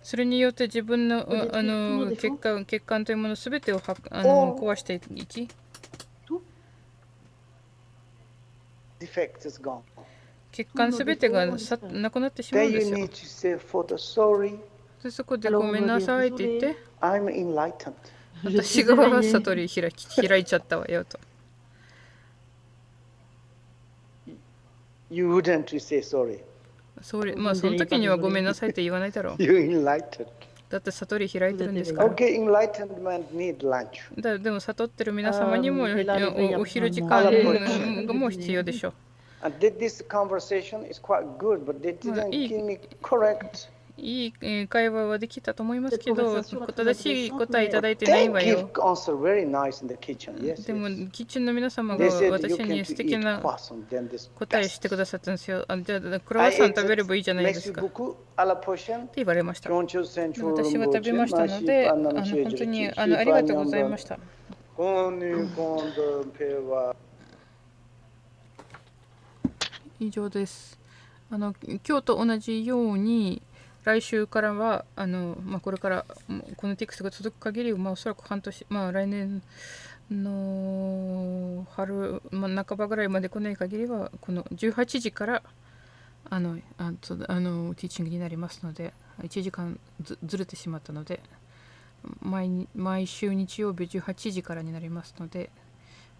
それによって自分の欠陥というもの全てを壊していき、欠陥すべてがなくなってしまうんですよ。で、そこでごめんなさいって言って、私が悟り開いちゃったわよと。その時にはごめんなさいって言わないだろう。だって悟り開いてるんですから。でも悟ってる皆様にもお昼時間がもう必要でしょう。いい会話はできたと思いますけど、正しい答えいただいてないわよ。でも、キッチンの皆様が私に素敵な答えしてくださったんですよ。じゃあ、クロワッサン食べればいいじゃないですか。って言われました。私は食べましたので、本当にありがとうございました。以上です。今日と同じように、来週からはこれからこのテキストが続く限り、おそらく半年、来年の春、半ばぐらいまで来ない限りは、この18時からティーチングになりますので、1時間ずれてしまったので、毎週日曜日18時からになりますので、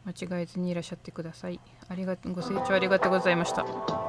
間違えずにいらっしゃってください。ご清聴ありがとうございました。